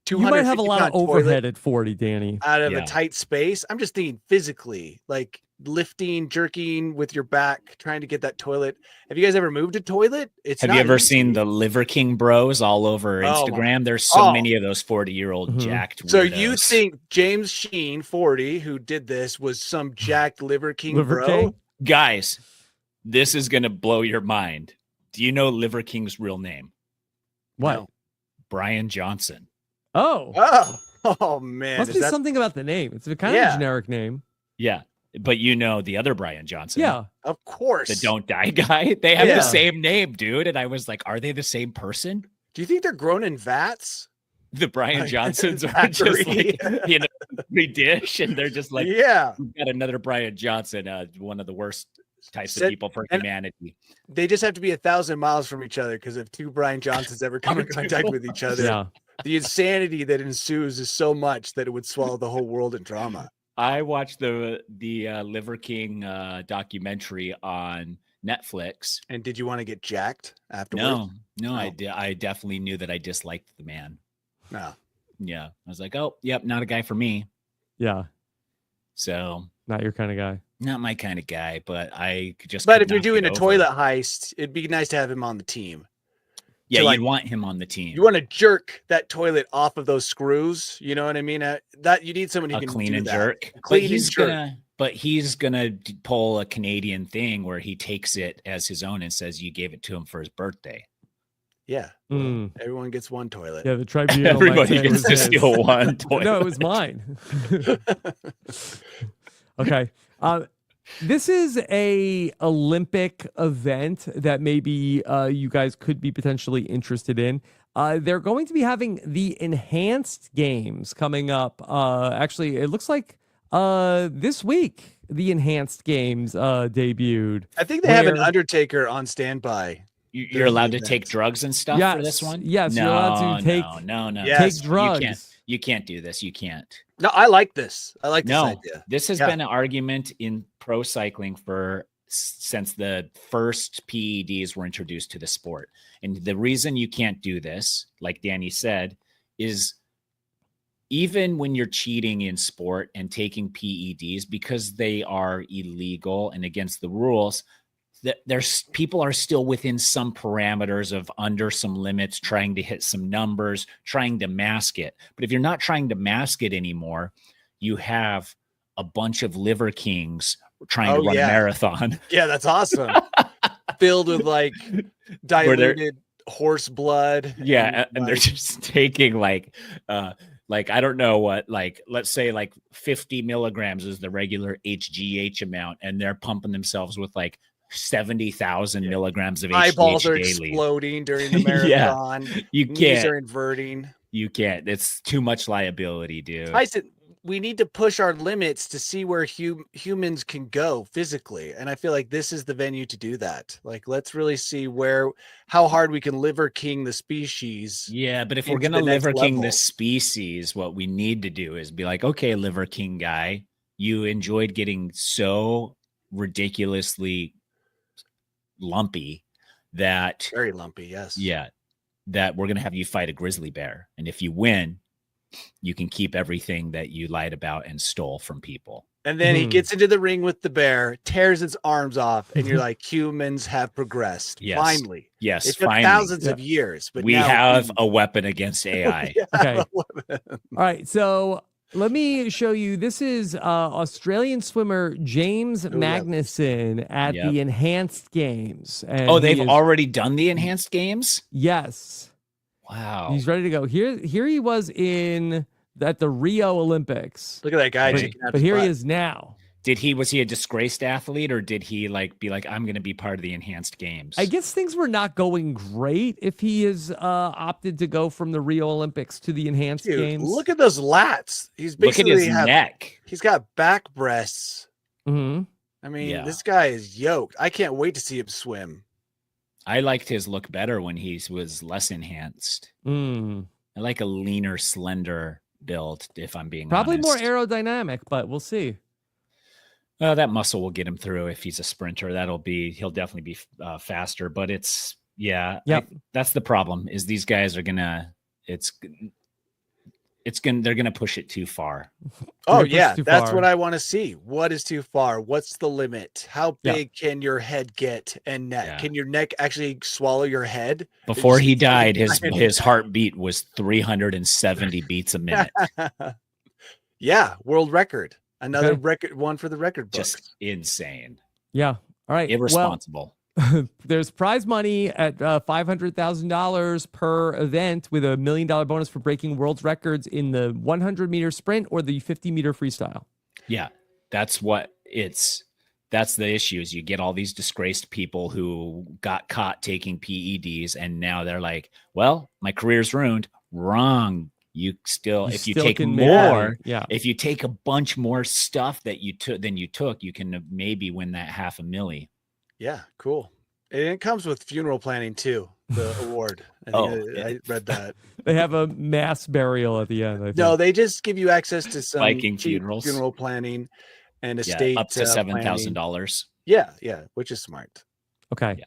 You might have a lot of 250-pound toilet overhead at 40, Danny. out of Yeah. a tight space. I'm just thinking physically, like lifting, jerking with your back, trying to get that toilet. Have you guys ever moved a toilet? It's Have you not ever easy. seen the Liver King bros all over Oh my- Instagram? There's so Oh. many of those 40-year-old Mhm. jacked So weirdos. you think James Sheen, 40, who did this, was some jacked Liver King Liver bro? King? Guys, this is going to blow your mind. Do you know Liver King's real name? What? No. Brian Johnson. Oh, Oh man. must Is be that- something about the name. It's a kind of Yeah. a generic name. Yeah. But you know the other Brian Johnson. Yeah. Of course. The Don't Die guy. They have Yeah. the same name, dude. And I was like, are they the same person? Do you think they're grown in vats? The Brian Like, Johnsons are factory. just like, you know, every dish. And they're just like, Yeah. we've got another Brian Johnson, one of the worst types of Said- people for and- humanity. They just have to be 1,000 miles from each other because if two Brian Johnsons ever come in contact with each other, Yeah. the insanity that ensues is so much that it would swallow the whole world in drama. I watched the Liver King documentary on Netflix. And did you want to get jacked afterwards? No, I Oh. did. I definitely knew that I disliked the man. No. Yeah, I was like, oh, yep, not a guy for me. Yeah. So Not your kind of guy. not my kind of guy. But I could just. But could if you're not doing get a over toilet it. heist, it'd be nice to have him on the team. Yeah, to, like, you'd want him on the team. You want to jerk that toilet off of those screws. You know what I mean? That you need someone who a can clean do and that. jerk. Clean But and he's jerk. gonna. But he's gonna pull a Canadian thing where he takes it as his own and says you gave it to him for his birthday. Yeah. Mm. Everyone gets one toilet. Yeah, the tribunal. might Everybody say it gets was to his. steal one toilet. No, it was mine. Okay. This is a Olympic event that maybe you guys could be potentially interested in. They're going to be having the enhanced games coming up. Actually, it looks like this week the enhanced games debuted. I think they have an Where- Undertaker on standby. You're allowed to event. take drugs and stuff for this one. Yes, no, you're allowed to take no. Yes, take you drugs. You can't do this. You can't. No, I like this. I like this No, idea. this has Yeah. been an argument in pro cycling since the first PEDs were introduced to the sport. And the reason you can't do this, like Danny said, is even when you're cheating in sport and taking PEDs because they are illegal and against the rules, there's people are still within some parameters of under some limits, trying to hit some numbers, trying to mask it. But if you're not trying to mask it anymore, you have a bunch of Liver Kings trying to Oh, run yeah. a marathon. Yeah, that's awesome. Filled with like diluted horse blood. Yeah, and they're like, just taking like I don't know what, like let's say like 50 milligrams is the regular HGH amount, and they're pumping themselves with like 70,000 milligrams of eyeballs HGH are daily. exploding during the Yeah. marathon. You Knees can't. are inverting. You can't. It's too much liability, dude. Tyson, we need to push our limits to see where humans can go physically, and I feel like this is the venue to do that. Like, let's really see how hard we can Liver King the species. Yeah, but if we're into gonna the next Liver King level. the species, what we need to do is be like, okay, Liver King guy, you enjoyed getting so ridiculously lumpy that Very lumpy, yes. yeah, that we're gonna have you fight a grizzly bear, and if you win, you can keep everything that you lied about and stole from people. And then he gets into the ring with the bear, tears its arms off, and you're like, humans have progressed. Yes. Finally. Yes, It took finally. thousands of years, but we now have a weapon against AI. Okay. All right. So let me show you. This is Australian swimmer James Magnuson at Yep. the Enhanced Games. And Oh, he they've is- already done the enhanced games? Yes. Wow. He's ready to go. Here he was at the Rio Olympics. Look at that guy. But, shaking out but his here he butt. is now. Was he a disgraced athlete, or did he be like, I'm going to be part of the enhanced games? I guess things were not going great if he is opted to go from the Rio Olympics to the Enhanced Dude, Games. look at those lats. He's Look at basically his neck. He's got back breasts. hmm I mean, Yeah. this guy is yoked. I can't wait to see him swim. I liked his look better when he was less enhanced. Mm. I like a leaner, slender build, if I'm being Probably more honest. aerodynamic, but we'll see. That muscle will get him through if he's a sprinter. He'll definitely be faster. But Yep. that's the problem. Is these guys are gonna they're gonna push it too far. Oh push yeah, too that's far. what I want to see. What is too far? What's the limit? How Yeah. big can your head get and neck? Yeah. Can your neck actually swallow your head? Before he It's- died, his heartbeat was 370 beats a minute. Yeah, world record. Another Okay. record, one for the record books. Just insane. Yeah. All right. Irresponsible. Well, there's prize money at $500,000 per event with $1 million bonus for breaking world records in the 100-meter sprint or the 50-meter freestyle. Yeah, that's the issue is you get all these disgraced people who got caught taking PEDs and now they're like, well, my career's ruined. Wrong. If you still take can make more, money. Yeah. if you take a bunch more stuff that you took, you can maybe win that $500,000. Yeah, cool. And it comes with funeral planning too. The award. I read that. They have a mass burial at the end. I think. No, they just give you access to some Viking cheap funerals. funeral planning, and Yeah, estate up to planning. $7,000. Yeah, which is smart. Okay. Yeah.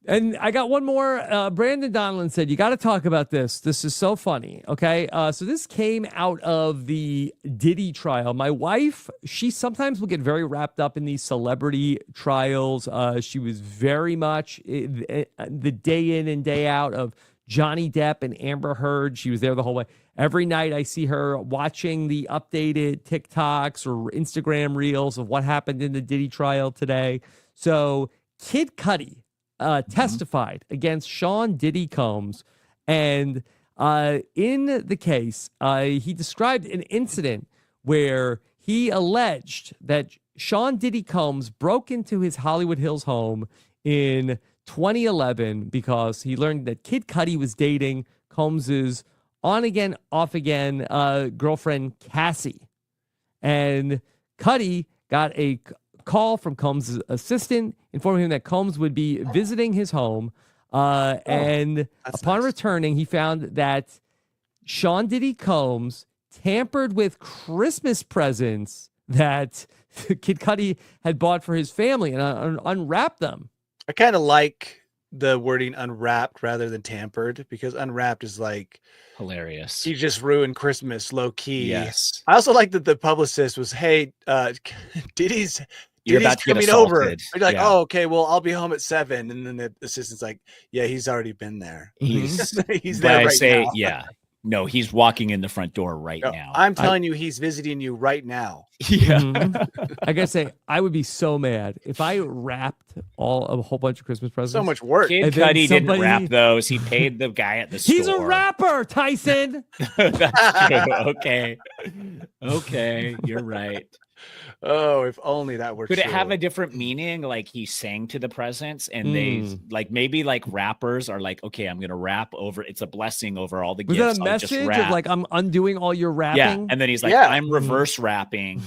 And I got one more. Brandon Donlan said, you got to talk about this. This is so funny. Okay. So this came out of the Diddy trial. My wife, she sometimes will get very wrapped up in these celebrity trials. She was very much the day in and day out of Johnny Depp and Amber Heard. She was there the whole way. Every night I see her watching the updated TikToks or Instagram reels of what happened in the Diddy trial today. So Kid Cudi testified against Sean Diddy Combs. And in the case, he described an incident where he alleged that Sean Diddy Combs broke into his Hollywood Hills home in 2011 because he learned that Kid Cudi was dating Combs's on again, off again girlfriend, Cassie. And Cudi got a call from Combs' assistant informing him that Combs would be visiting his home. And upon returning, he found that Sean Diddy Combs tampered with Christmas presents that Kid Cudi had bought for his family and unwrapped them. I kind of like the wording unwrapped rather than tampered, because unwrapped is like Hilarious. he just ruined Christmas low key. Yes. I also like that the publicist was, hey, Diddy's You're about to get coming over. assaulted. You're like, Yeah. oh, okay, well, I'll be home at 7. And then the assistant's like, yeah, he's already been there. He's He's but there I right say, now. yeah. No, he's walking in the front door right No, now. I'm telling you, he's visiting you right now. Yeah. Mhm. I gotta say, I would be so mad if I wrapped a whole bunch of Christmas presents. So much work. Kid And then Cudi didn't somebody- wrap those. He paid the guy at the store. He's a rapper, Tyson. That's true. Okay. Okay. You're right. Oh, if only that were Could true. it have a different meaning? Like he sang to the presence, and they like maybe like rappers are like, okay, I'm gonna rap over. It's a blessing over all the Was gifts. that a I'll just message rap. of like I'm undoing all your Yeah, rapping? and then he's like, Yeah. I'm reverse rapping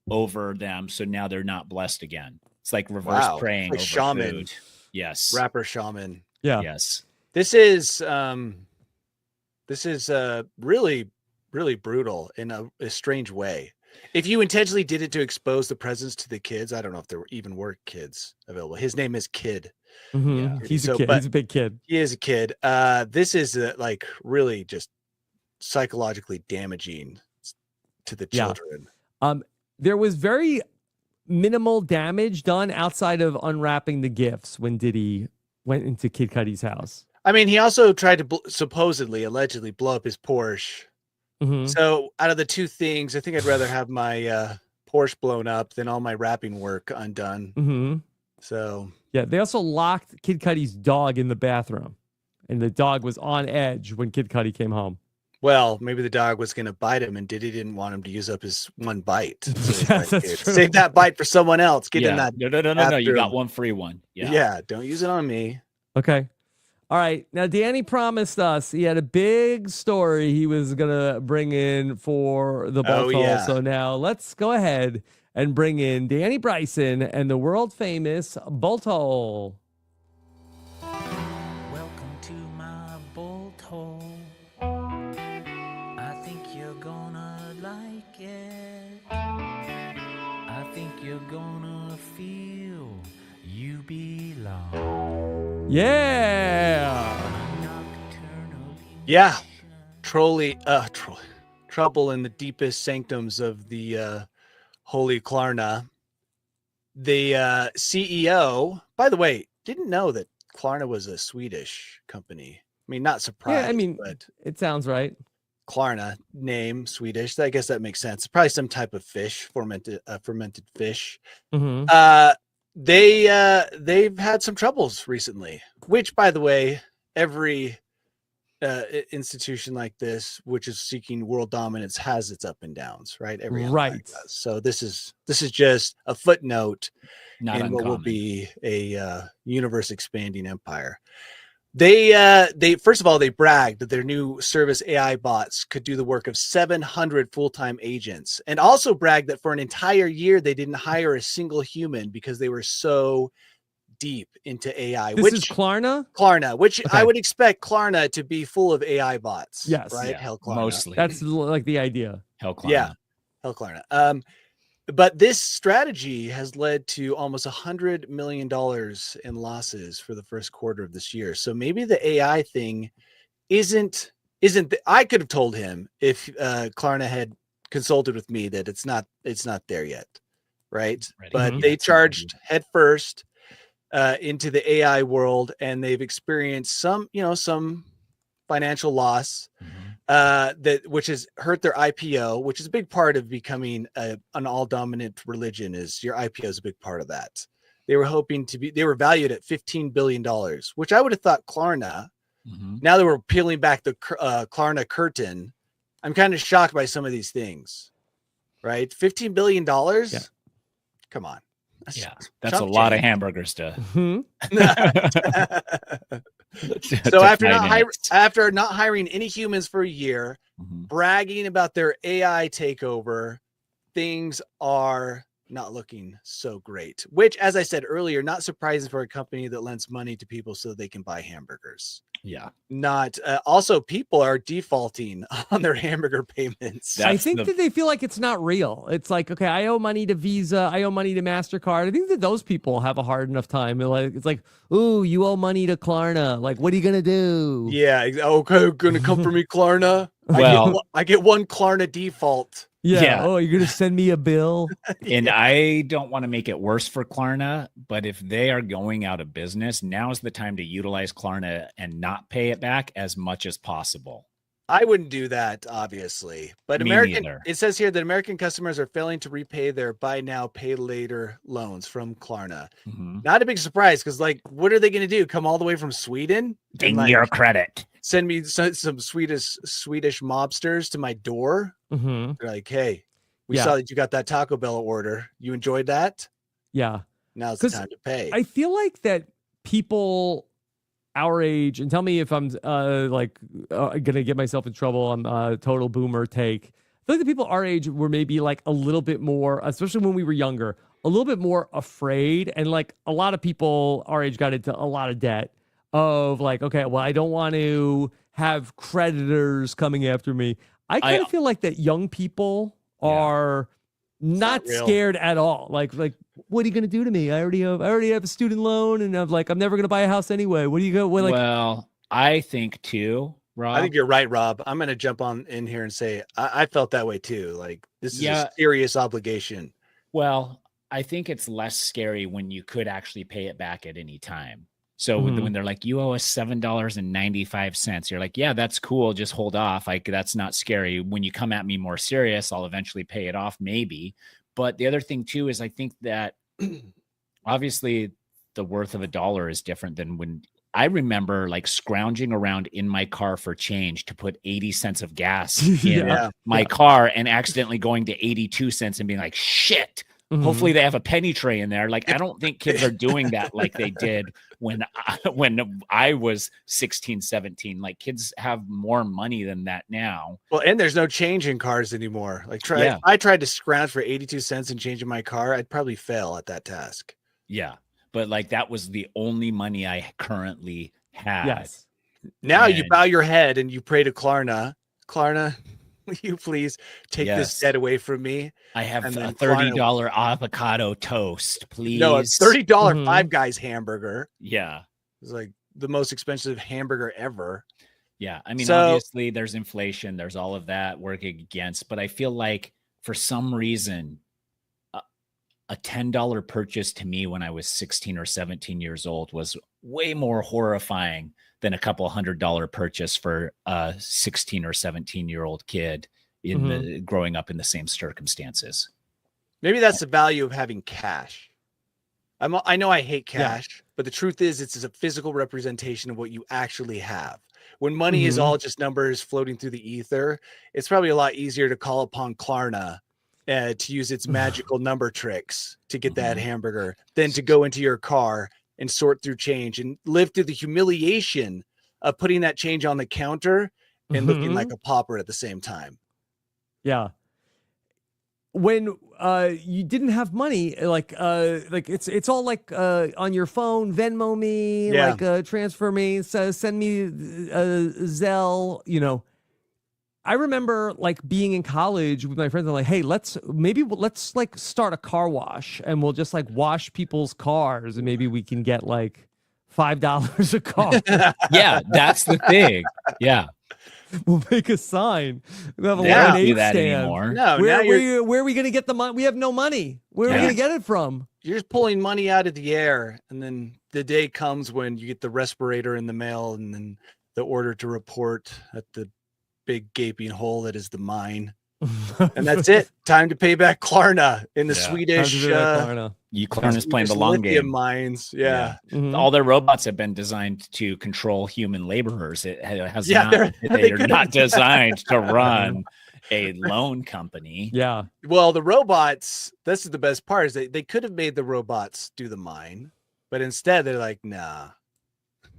over them, so now they're not blessed again. It's like reverse Wow. praying Like over shaman. food. Yes, Rapper shaman. Yeah. yes. This is really, really brutal in a strange way. If you intentionally did it to expose the presence to the kids, I don't know if there even were kids available. His name is Kid. Mhm. Yeah. He's a So, kid. but- He's a big kid. He is a kid. This is like really just psychologically damaging to the Yeah. children. There was very minimal damage done outside of unwrapping the gifts when Diddy went into Kid Cudi's house. I mean, he also tried to supposedly, allegedly blow up his Porsche. Mhm. So out of the two things, I think I'd rather have my Porsche blown up than all my rapping work undone. Mhm. So Yeah, they also locked Kid Cudi's dog in the bathroom, and the dog was on edge when Kid Cudi came home. well, maybe the dog was going to bite him, and Diddy didn't want him to use up his one bite. So he's Yes, like, that's "Here, true. save that bite for someone else. Get in Yeah. that. No. You got bathroom." one free one. Yeah. Yeah. Don't use it on me. Okay. All right. Now, Danny promised us he had a big story he was going to bring in for the Bolt Hole. yeah. So now let's go ahead and bring in Danny Bryson and the world famous Bolt Hole. Welcome to my bolt hole. I think you're gonna like it. I think you're gonna feel you belong. Yeah. Nocturnal Yeah. Trouble in the deepest sanctums of the Holy Klarna. The CEO, by the way, didn't know that Klarna was a Swedish company. I mean, not surprised. Yeah, I mean, but it sounds right. Klarna name Swedish. I guess that makes sense. Probably some type of fish, fermented fish. Mm-hmm. They've had some troubles recently, which, by the way, every institution like this, which is seeking world dominance, has its up and downs, right? Every empire Right. does. So this is just a footnote Not in what will uncommon. be a universe expanding empire. They first of all, they bragged that their new service AI bots could do the work of 700 full-time agents, and also bragged that for an entire year they didn't hire a single human because they were so deep into AI. This is Klarna? Klarna, which Okay. I would expect Klarna to be full of AI bots. Yes. Right. Yeah, Hell, Klarna. mostly. That's like the idea. Hell Klarna. Yeah. Hell, Klarna. But this strategy has led to almost $100 million in losses for the first quarter of this year. So maybe the AI thing isn't. I could have told him if Klarna had consulted with me that it's not there yet, right? Ready. But Mhm. they charged head first into the AI world, and they've experienced some financial loss. Mhm. Which has hurt their IPO, which is a big part of becoming an all-dominant religion. Is your IPO is a big part of that. They were valued at $15 billion, which I would have thought Klarna. Mhm. Now that we're peeling back the Klarna curtain, I'm kind of shocked by some of these things, right? $15 billion. Yeah. Come on. Yeah, that's a chump lot of change. hamburgers to. Mhm. So after finance. after not hiring any humans for a year, Mhm. bragging about their AI takeover, things are not looking so great. Which, as I said earlier, not surprising for a company that lends money to people so they can buy hamburgers. Yeah, Not also, people are defaulting on their hamburger payments. I That's think the- that they feel like it's not real. It's like, okay, I owe money to Visa, I owe money to MasterCard. I think that those people have a hard enough time. It's like, ooh, you owe money to Klarna. Like, what are you gonna do? Yeah. Okay, gonna come for me, Klarna. Well- I get one Klarna default. Yeah. Oh, you're gonna send me a bill? And I don't want to make it worse for Klarna, but if they are going out of business, now is the time to utilize Klarna and not pay it back as much as possible. I wouldn't do that, obviously. But Me American, neither. it says here that American customers are failing to repay their buy now, pay later loans from Klarna. Mhm. Not a big surprise, because what are they going to do? Come all the way from Sweden? Ding And, your credit. send me some Swedish mobsters to my door? Mm-hmm. They're like, hey, We Yeah. saw that you got that Taco Bell order. You enjoyed that? Yeah. Now's the 'Cause time to pay. I feel like that people our age, and tell me if I'm gonna get myself in trouble on total boomer take. I feel like the people our age were maybe like a little bit more, especially when we were younger, a little bit more afraid. And like a lot of people our age got into a lot of debt of like, okay, well, I don't want to have creditors coming after me. I kind of feel like that young people are not real. scared at all. Like, what are you gonna do to me? I already have a student loan, and I'm never gonna buy a house anyway. What do you go? Well, like, well, I think too, Rob. I think you're right, Rob. I'm going to jump on in here and say I felt that way too. Like this is Yeah. a serious obligation. Well, I think it's less scary when you could actually pay it back at any time. So Mhm. when they're like, you owe us $7.95, you're like, yeah, that's cool. Just hold off. Like, that's not scary. When you come at me more serious, I'll eventually pay it off, maybe. But the other thing too is I think that obviously the worth of a dollar is different than when I remember like scrounging around in my car for change to put 80 cents of gas in Yeah. my car and accidentally going to 82 cents and being like, shit. Mhm. Hopefully they have a penny tray in there. Like, I don't think kids are doing that like they did when I was 16, 17. Like, kids have more money than that now. Well, and there's no change in cars anymore. Like Yeah. if I tried to scrounge for 82 cents and change in my car, I'd probably fail at that task. Yeah. But like, that was the only money I currently had. Yes. Now you And- bow your head and you pray to Klarna. Klarna, will you please take this Yes. debt away from me? I have And a then $30 avocado toast, please. No, a $30 Mhm. Five Guys hamburger. Yeah. It's like the most expensive hamburger ever. Yeah. I mean, So- obviously there's inflation, there's all of that working against, but I feel like for some reason, a $10 purchase to me when I was 16 or 17 years old was way more horrifying than a couple $100 purchase for a 16 or 17-year-old kid in the growing up in the same circumstances. Maybe that's the value of having cash. I know I hate Yeah. cash, but the truth is it's a physical representation of what you actually have. When money is Mhm. all just numbers floating through the ether, it's probably a lot easier to call upon Klarna to use its magical number tricks to get that Mhm. hamburger than to go into your car and sort through change and live through the humiliation of putting that change on the counter and looking Mhm. like a pauper at the same time. Yeah. When you didn't have money, like it's all like on your phone, Venmo me, Yeah. like transfer me, so send me Zelle, you know. I remember like being in college with my friends and like, hey, let's like start a car wash and we'll just like wash people's cars and maybe we can get like $5 a car. Yeah, that's the thing. Yeah. We'll make a sign. We'll have a They don't lemonade do that stand. anymore. No, now Where are we going to get the money? We have no money. Where are we Yeah. going to get it from? you're just pulling money out of the air, and then the day comes when you get the respirator in the mail and then the order to report at the big gaping hole that is the mine. And that's it. Time to pay back Klarna in the Yeah. Swedish Klarna's playing the Swedish long lithium game. mines. Yeah. Mhm. All their robots have been designed to control human laborers. It has Yeah, not, they they're could've- not designed to run a loan company. Yeah. Well, the robots, this is the best part, is they could have made the robots do the mine, but instead they're like, nah.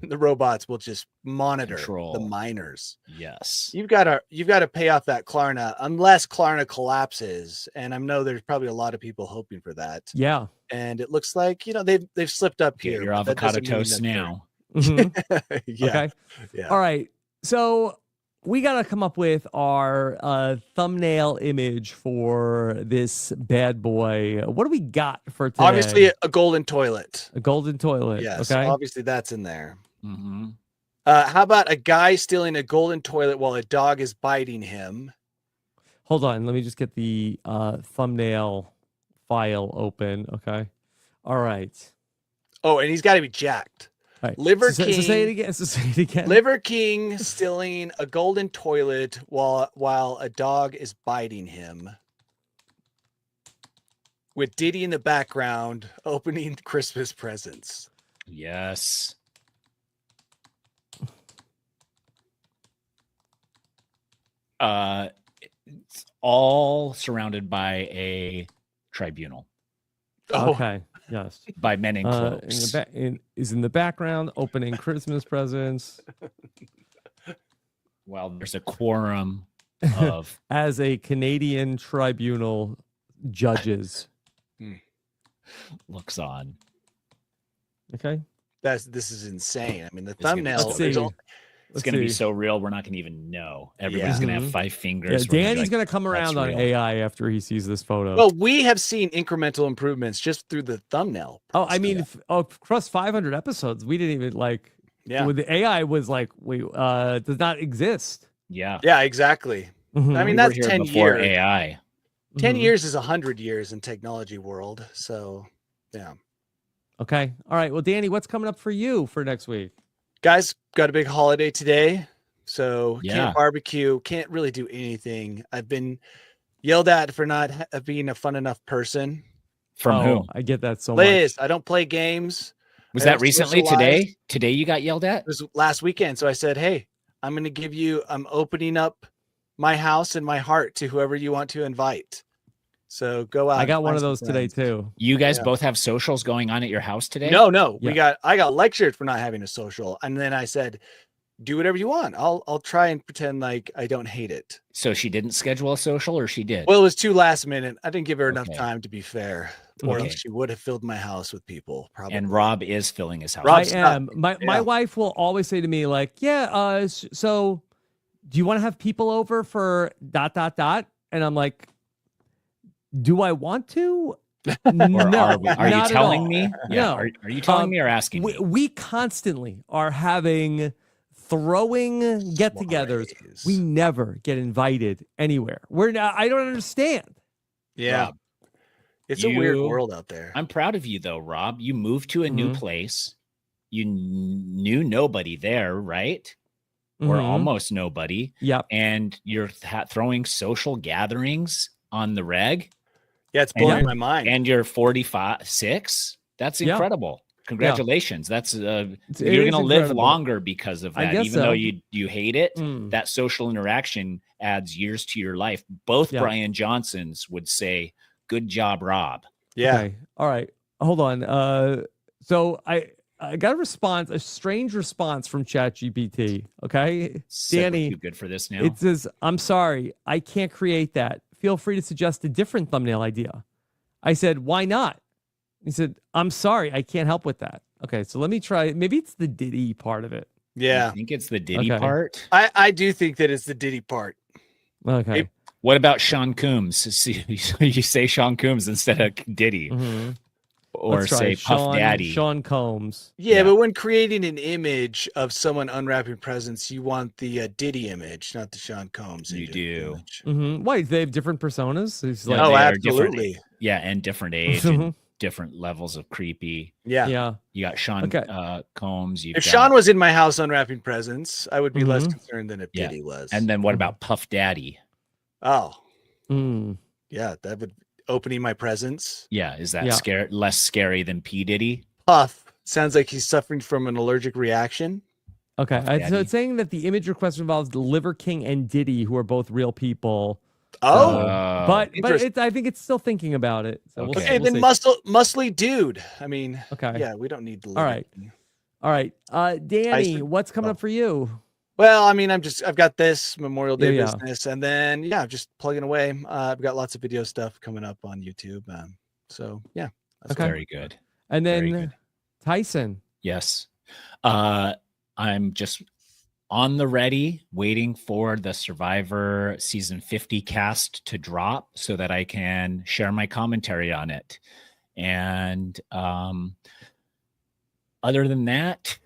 The robots will just monitor Control. the miners. Yes. You've got to pay off that Klarna unless Klarna collapses, and I know there's probably a lot of people hoping for that. Yeah. And it looks like they've slipped up Get here. your but that avocado doesn't mean toast that now. Mhm. they're- yeah. Okay. Yeah. All right. So we got to come up with our thumbnail image for this bad boy. What do we got for today? Obviously, a golden toilet. a golden toilet. Yes. Okay. Obviously, that's in there. Mm-hmm. How about a guy stealing a golden toilet while a dog is biting him? Hold on. Let me just get the thumbnail file open. Okay. All right. Oh, and he's got to be jacked. All right. Liver so King. say it again. So say it again. Liver King stealing a golden toilet while a dog is biting him. With Diddy in the background opening Christmas presents. Yes. It's all surrounded by a tribunal, Oh, Okay. Yes. by men in In cloaks. the is in the background opening Christmas presents Well, there's a quorum of as a Canadian tribunal judges. looks on. Okay. this is insane. I mean, the It's gonna be thumbnail. Let's there's see. all- It's going to be so real, we're not going to even know. Everybody's going to have Mhm. 5 Yeah, fingers. Danny's gonna come "That's around on real." AI after he sees this photo. Well, we have seen incremental improvements just through the thumbnail. oh, I mean, across 500 episodes, we didn't even like. Yeah. With the AI was like, wait, does not exist. Yeah. Yeah, exactly. I Mhm. mean, We were that's here 10 before years. AI. 10 Mhm. years is 100 years in technology world. So, yeah. Okay. All right. Well, Danny, what's coming up for you for next week? Guys, got a big holiday today. So, Yeah. can't barbecue, can't really do anything. I've been yelled at for not being a fun enough person. From Oh, who? I get that so Liz, much. I don't play games. Was I that don't recently? socialize. Today? Today you got yelled at? It was last weekend. So I said, hey, I'm opening up my house and my heart to whoever you want to invite. So go out. I and got one find of some those today friends. too. You guys Yeah. both have socials going on at your house today? No, Yeah. I got lectured for not having a social. And then I said, do whatever you want. I'll try and pretend like I don't hate it. So she didn't schedule a social, or she did? Well, it was too last minute. I didn't give her enough Okay. time, to be fair, or Okay. else she would have filled my house with people. Probably. And Rob is filling his house. Rob- I Rob's not- am. My yeah. wife will always say to me like, "Yeah, so do you want to have people over for ... And I'm like, "Do I want to?" Or no, are you not at telling all. me? No. Are you telling Um, me or asking We, me? we constantly are having throwing get-togethers. Soirees. We never get invited anywhere. We're not. I don't understand. Yeah. Rob, It's a weird you- world out there. I'm proud of you though, Rob. You moved to a new Mhm. place. You knew nobody there, right? Or Mhm. almost nobody. Yep. And you're throwing social gatherings on the reg, Yeah, it's And blowing you're- my mind. and you're 46. That's Yeah. incredible. Congratulations. That's It you're is gonna live incredible. longer because of I that. guess Even though so. you hate it, Mm. that social interaction adds years to your life. Both Yeah. Brian Johnsons would say, "Good job, Rob." Yeah. Okay. All right. Hold on. So I got a strange response from ChatGPT. Okay. Said we're Danny, too good for this now. it says, "I'm sorry, I can't create that. Feel free to suggest a different thumbnail idea." I said, "Why not?" He said, "I'm sorry, I can't help with that." Okay, so let me try. Maybe it's the Diddy part of it. Yeah. I think it's the Diddy Okay. part. I do think that it's the Diddy part. Okay. What about Sean Coombs? See, you say Sean Coombs instead of Diddy, Mhm. or Let's try say Puff Daddy. Sean Combs. Yeah, Yeah. but when creating an image of someone unwrapping presents, you want the Diddy image, not the Sean Combs. You do. Image. Why they have different personas? It's Yeah, like, Oh, they are different. absolutely. Yeah, and different age and different levels of creepy. Yeah. yeah. You got Sean Okay. Combs. You've If got, Sean was in my house unwrapping presents, I would be less Mhm. concerned than if Yeah. Diddy was. and then what about Puff Daddy? oh, Mm. yeah, that would opening my presents. Yeah, is that Yeah. less scary than P Diddy? Puff sounds like he's suffering from an allergic reaction. Okay. Puff So Daddy. it's saying that the image request involves the Liver King and Diddy, who are both real people. Oh, But interesting. I think it's still thinking about it. So we'll Okay. okay, see, then we'll see. muscly dude. I mean, Okay. yeah, we don't need the. All right. All right. Danny, Tyson? what's coming Oh. up for you? Well, I mean, I've got this Memorial Day Yeah. business, and then I'm just plugging away. I've got lots of video stuff coming up on YouTube. So yeah, that's Okay. Very good. And Very then good. Tyson. Yes. I'm just on the ready, waiting for the Survivor season 50 cast to drop so that I can share my commentary on it. And other than that,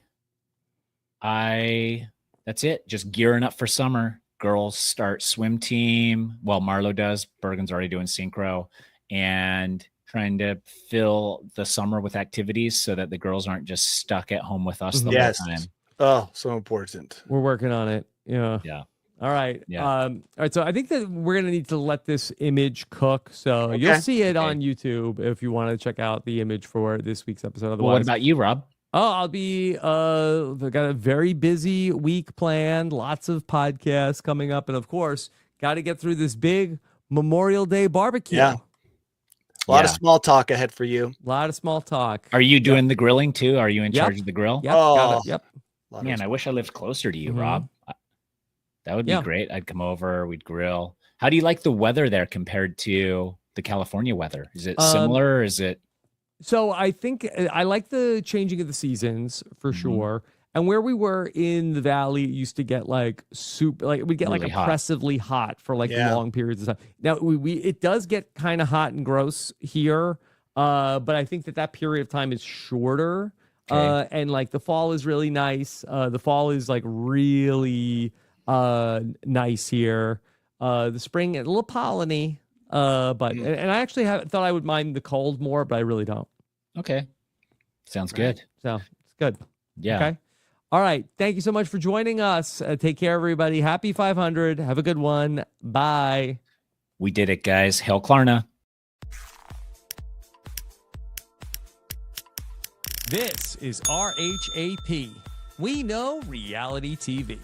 that's it. Just gearing up for summer. Girls start swim team. Well, Marlo does. Bergen's already doing synchro, and trying to fill the summer with activities so that the girls aren't just stuck at home with us the Yes. whole time. Oh, so important. We're working on it. Yeah. Yeah. All right. Yeah. All right. So I think that we're gonna need to let this image cook. So you'll Okay. see it Okay. on YouTube if you want to check out the image for this week's episode. Otherwise, Well, what about you, Rob? Oh, I'll be I've got a very busy week planned, lots of podcasts coming up, and of course, Got to get through this big Memorial Day barbecue. Yeah. A lot of Yeah. small talk ahead for you. A lot of small talk. Are you doing the grilling too? Are you in Yep. charge of the grill? Yep. Got Oh. it. Yep. A lot of Man, I small wish I talk. lived closer to you, Mhm. Rob. That would be Yeah. great. I'd come over, we'd grill. How do you like the weather there compared to the California weather? Is it similar or is it? So I think I like the changing of the seasons for Mhm. sure. And where we were in the valley, it used to get like super, like we'd get like Really hot. oppressively hot for like Yeah. long periods of time. Now it does get kind of hot and gross here, but I think that period of time is shorter. Okay. And like the fall is really nice. The fall is like really nice here. The spring a little polleny. But and I actually thought I would mind the cold more, but I really don't. Okay. Sounds Right. good. So it's good. Yeah. Okay. All right. Thank you so much for joining us. Take care, everybody. Happy 500. Have a good one. Bye. We did it, guys. Hail Klarna. This is RHAP. We know reality TV.